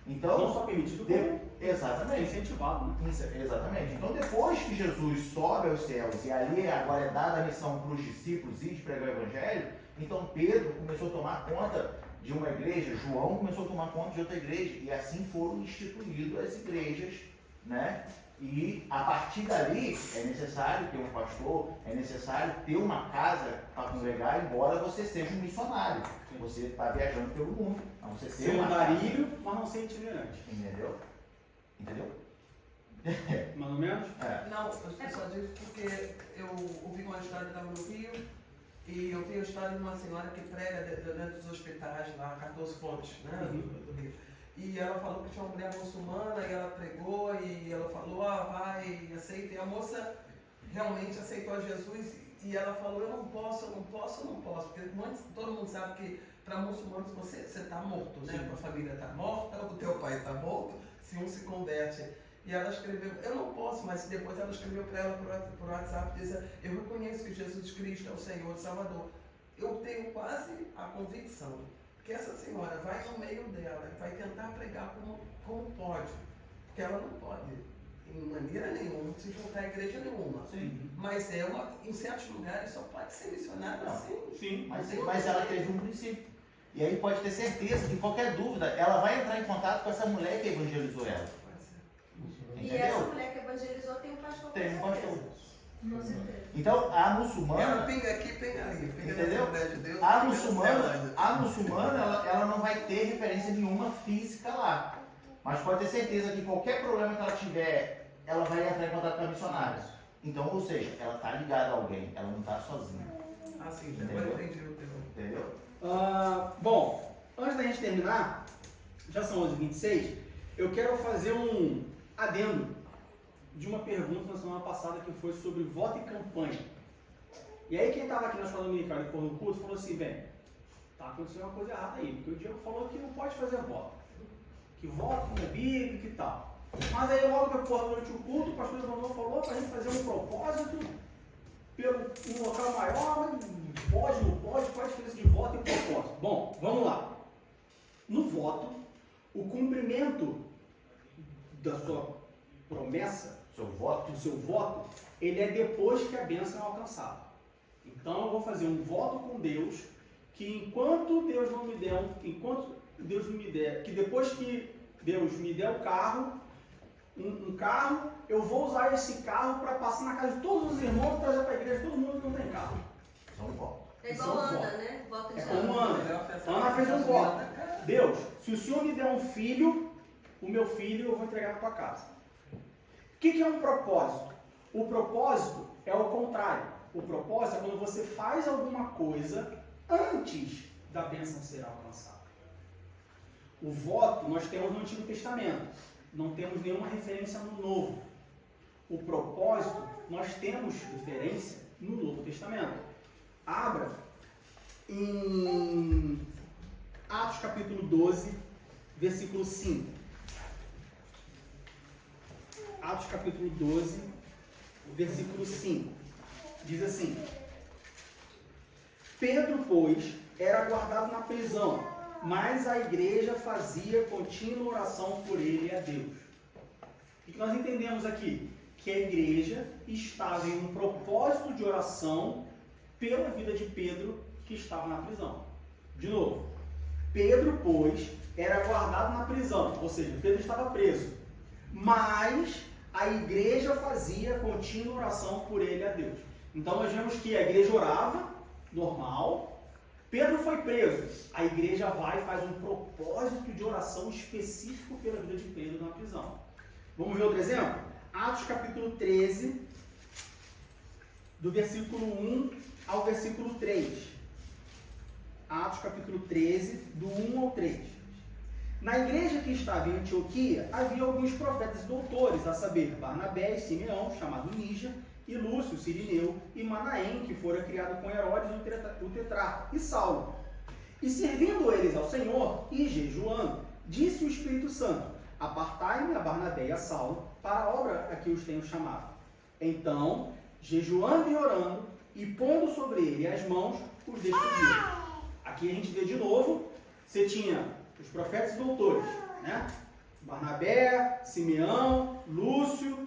Então, Não só permitido, como exatamente. incentivado. Né? Isso, exatamente. Então, depois que Jesus sobe aos céus e ali agora é dada a missão para os discípulos ir pregar o evangelho, então Pedro começou a tomar conta de uma igreja, João começou a tomar conta de outra igreja, e assim foram instituídas as igrejas, né? E a partir dali é necessário ter um pastor, é necessário ter uma casa para congregar, embora você seja um missionário. Você está viajando pelo mundo, então você Ser uma andarilho, mas não ser itinerante. Entendeu? Entendeu? Mais ou menos? É. Não, eu só disse porque eu ouvi uma história, eu estava no Rio, e eu vi a história de uma senhora que prega dentro dos hospitais lá, 14 Fontes, né, do Rio. E ela falou que tinha uma mulher muçulmana, e ela pregou, e ela falou, vai, aceita. E a moça realmente aceitou a Jesus, e ela falou, eu não posso, porque todo mundo sabe que para muçulmanos você está morto, né? Sim. Tua família está morta, o teu pai está morto, se um se converte. E ela escreveu, eu não posso, mas depois ela escreveu para ela por WhatsApp, dizendo, eu reconheço que Jesus Cristo é o Senhor e Salvador. Eu tenho quase a convicção que essa senhora vai no meio dela, vai tentar pregar como pode, porque ela não pode, em maneira nenhuma, se juntar a igreja nenhuma. Sim. Mas em certos lugares só pode ser missionário assim. Sim. Mas ela teve um princípio. E aí pode ter certeza que, qualquer dúvida, ela vai entrar em contato com essa mulher que evangelizou ela. E essa Entendeu? mulher que evangelizou tem um pastor. Tem um com pastor. certeza. Com certeza. Então, a Ela muçulmana, pinga aqui, pinga ali. Pinga Entendeu? na Assembleia de Deus, a pinga na muçulmana, Zelândia. ela não vai ter referência nenhuma física lá. Mas pode ter certeza que qualquer problema que ela tiver, ela vai entrar em contato com a missionária. Então, ou seja, ela está ligada a alguém, ela não está sozinha. Ah, sim, agora eu entendi o teu. Entendeu? Bom, antes da gente terminar, já são 11h26, eu quero fazer um adendo de uma pergunta na semana passada que foi sobre voto e campanha. E aí quem estava aqui na escola dominical e depois do curso falou assim, bem, tá acontecendo uma coisa errada aí, porque o Diego falou que não pode fazer voto. Que voto não é bíblico e tal. Mas aí logo depois durante o culto, o pastor Evandro falou para a gente fazer um propósito pelo um local maior, mas pode, não pode, qual a diferença de voto e propósito? Bom, vamos lá. No voto, o cumprimento da sua promessa, do seu voto, ele é depois que a bênção é alcançada. Então eu vou fazer um voto com Deus, que enquanto Deus não me der, que depois que Deus me der o carro, um carro, eu vou usar esse carro para passar na casa de todos os irmãos e trazer para a igreja todo mundo que não tem carro. São votos. É igual Ana, né? Voto de É como Ana. Ana. Ana fez um voto. Deus, se o Senhor me der um filho, o meu filho eu vou entregar na tua casa. O que é um propósito? O propósito é o contrário. O propósito é quando você faz alguma coisa antes da bênção ser alcançada. O voto nós temos no Antigo Testamento. Não temos nenhuma referência no Novo. O propósito nós temos referência no Novo Testamento. Abra em Atos capítulo 12, versículo 5. Atos capítulo 12, versículo 5. Diz assim: Pedro, pois, era guardado na prisão, mas a igreja fazia contínua oração por ele e a Deus. O que nós entendemos aqui? Que a igreja estava em um propósito de oração pela vida de Pedro, que estava na prisão. De novo, Pedro, pois, era guardado na prisão, ou seja, Pedro estava preso, mas a igreja fazia contínua oração por ele a Deus. Então nós vemos que a igreja orava, normal, Pedro foi preso. A igreja vai e faz um propósito de oração específico pela vida de Pedro na prisão. Vamos ver outro exemplo? Atos capítulo 13, do versículo 1 ao versículo 3. Atos capítulo 13, do 1 ao 3. Na igreja que estava em Antioquia, havia alguns profetas e doutores, a saber, Barnabé e Simeão, chamado Níger, e Lúcio, Cirineu, e Manaém, que fora criado com Herodes, o tetrarca, e Saulo. E servindo eles ao Senhor, e jejuando, disse o Espírito Santo, apartai-me a Barnabé e a Saulo, para a obra a que os tenho chamado. Então, jejuando e orando, e pondo sobre ele as mãos, os despediram. Aqui a gente vê de novo, você tinha os profetas e doutores, né? Barnabé, Simeão, Lúcio,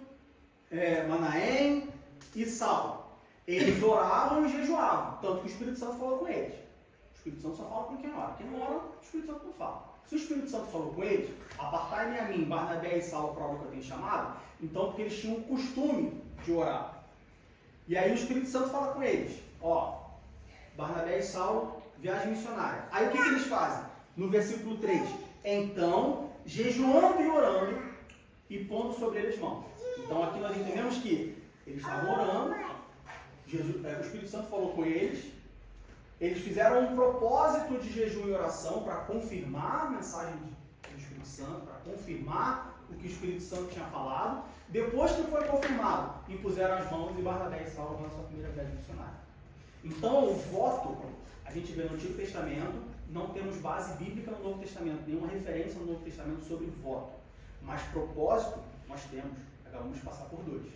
Manaém e Saulo. Eles oravam e jejuavam, tanto que o Espírito Santo falou com eles. O Espírito Santo só fala com quem ora. Quem não ora, o Espírito Santo não fala. Se o Espírito Santo falou com eles, apartai-me a mim, Barnabé e Saulo, para a obra que eu tenho chamado, então porque eles tinham o costume de orar. E aí o Espírito Santo fala com eles, ó, Barnabé e Saulo, viagem missionária. Aí o que eles fazem? No versículo 3, então, jejuando e orando, e pondo sobre eles mãos. Então aqui nós entendemos que eles estavam orando, o Espírito Santo falou com eles, eles fizeram um propósito de jejum e oração para confirmar a mensagem do Espírito Santo, para confirmar o que o Espírito Santo tinha falado. Depois que foi confirmado, impuseram as mãos e Barnabé e Saulo na sua primeira viagem missionária. Então o voto, a gente vê no Antigo Testamento, não temos base bíblica no Novo Testamento, nenhuma referência no Novo Testamento sobre voto. Mas propósito, nós temos. Acabamos de passar por dois.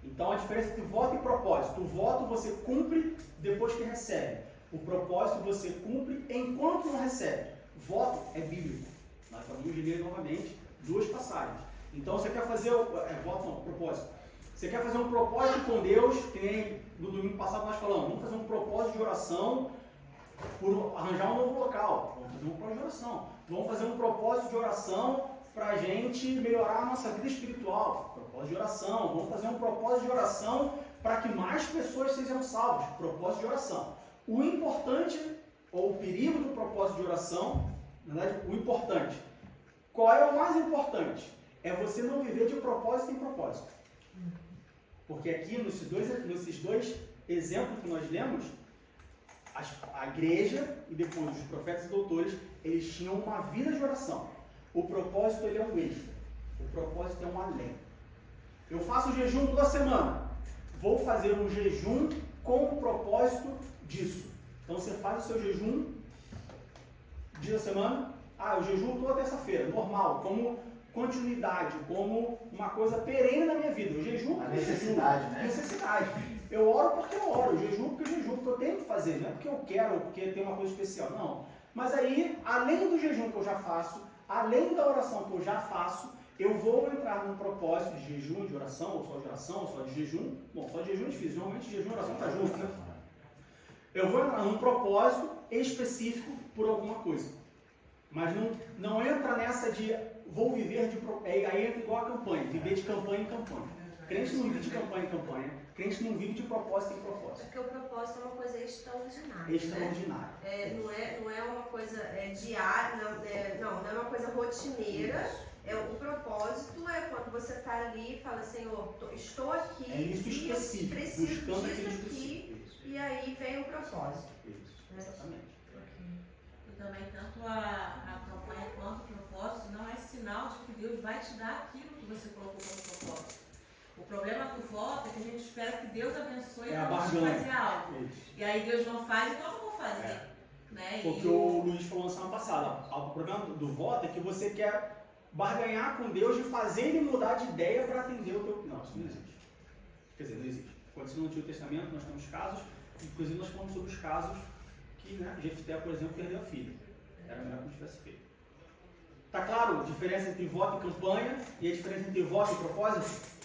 Então a diferença entre voto e propósito. O voto você cumpre depois que recebe. O propósito você cumpre enquanto não recebe. Voto é bíblico. Nós vamos ler novamente duas passagens. Então você quer fazer, propósito. Você quer fazer um propósito com Deus, que nem no domingo passado nós falamos, vamos fazer um propósito de oração por arranjar um novo local. Vamos fazer um propósito de oração. Vamos fazer um propósito de oração para a gente melhorar a nossa vida espiritual. Propósito de oração. Vamos fazer um propósito de oração para que mais pessoas sejam salvas. Propósito de oração. O importante, ou o perigo do propósito de oração, na verdade, o importante. Qual é o mais importante? É você não viver de propósito em propósito. Porque aqui, nesses dois exemplos que nós lemos, a igreja e depois os profetas e doutores, eles tinham uma vida de oração. O propósito ele é um extra. O propósito é um além. Eu faço jejum toda semana. Vou fazer um jejum com o propósito disso. Então você faz o seu jejum dia da semana. Eu jejum toda terça-feira, normal, como continuidade, como uma coisa perene na minha vida. Eu jejum porque necessidade, jejum, né? necessidade. Eu oro porque eu oro, eu jejum porque eu jejum, porque eu tenho que fazer, não é porque eu quero ou porque tem uma coisa especial, não. Mas aí, além do jejum que eu já faço, além da oração que eu já faço, eu vou entrar num propósito de jejum, de oração, ou só de jejum. Bom, só de jejum é difícil, normalmente jejum e oração está junto, né? Eu vou entrar num propósito específico por alguma coisa. Mas não entra nessa de vou viver de... Aí entra igual a campanha, viver de campanha em campanha. Crente não vive de campanha em campanha, crente não vive de propósito em propósito. Porque o propósito é uma coisa extraordinária. Extraordinária. Né? Não é uma coisa diária, não é uma coisa rotineira. O propósito é quando você está ali e fala, Senhor, estou aqui, é isso específico, preciso buscando disso aquele aqui, e aí vem o propósito. Isso, exatamente. E também tanto a campanha quanto o propósito não é sinal de que Deus vai te dar aquilo que você colocou como propósito. O problema do voto é que a gente espera que Deus abençoe para a gente fazer algo. Isso. E aí Deus não faz, então eu não vou fazer. Né? Porque o Luiz falou na semana passada, o problema do voto é que você quer barganhar com Deus de fazer ele mudar de ideia para atender o teu... Não, isso não existe. Quer dizer, não existe. Aconteceu no Antigo Testamento, nós temos casos, inclusive nós falamos sobre os casos que, Jefté, por exemplo, perdeu a filha. Era melhor que não tivesse feito. Tá claro a diferença entre voto e campanha e a diferença entre voto e propósito?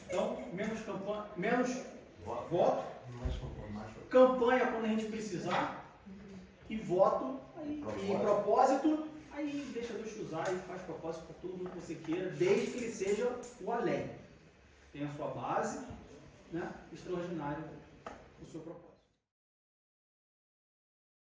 Então, menos voto, campanha quando a gente precisar, e voto, e propósito, aí deixa Deus te usar e faz propósito para todo mundo que você queira, desde que ele seja o além. Tem a sua base, extraordinária, o seu propósito.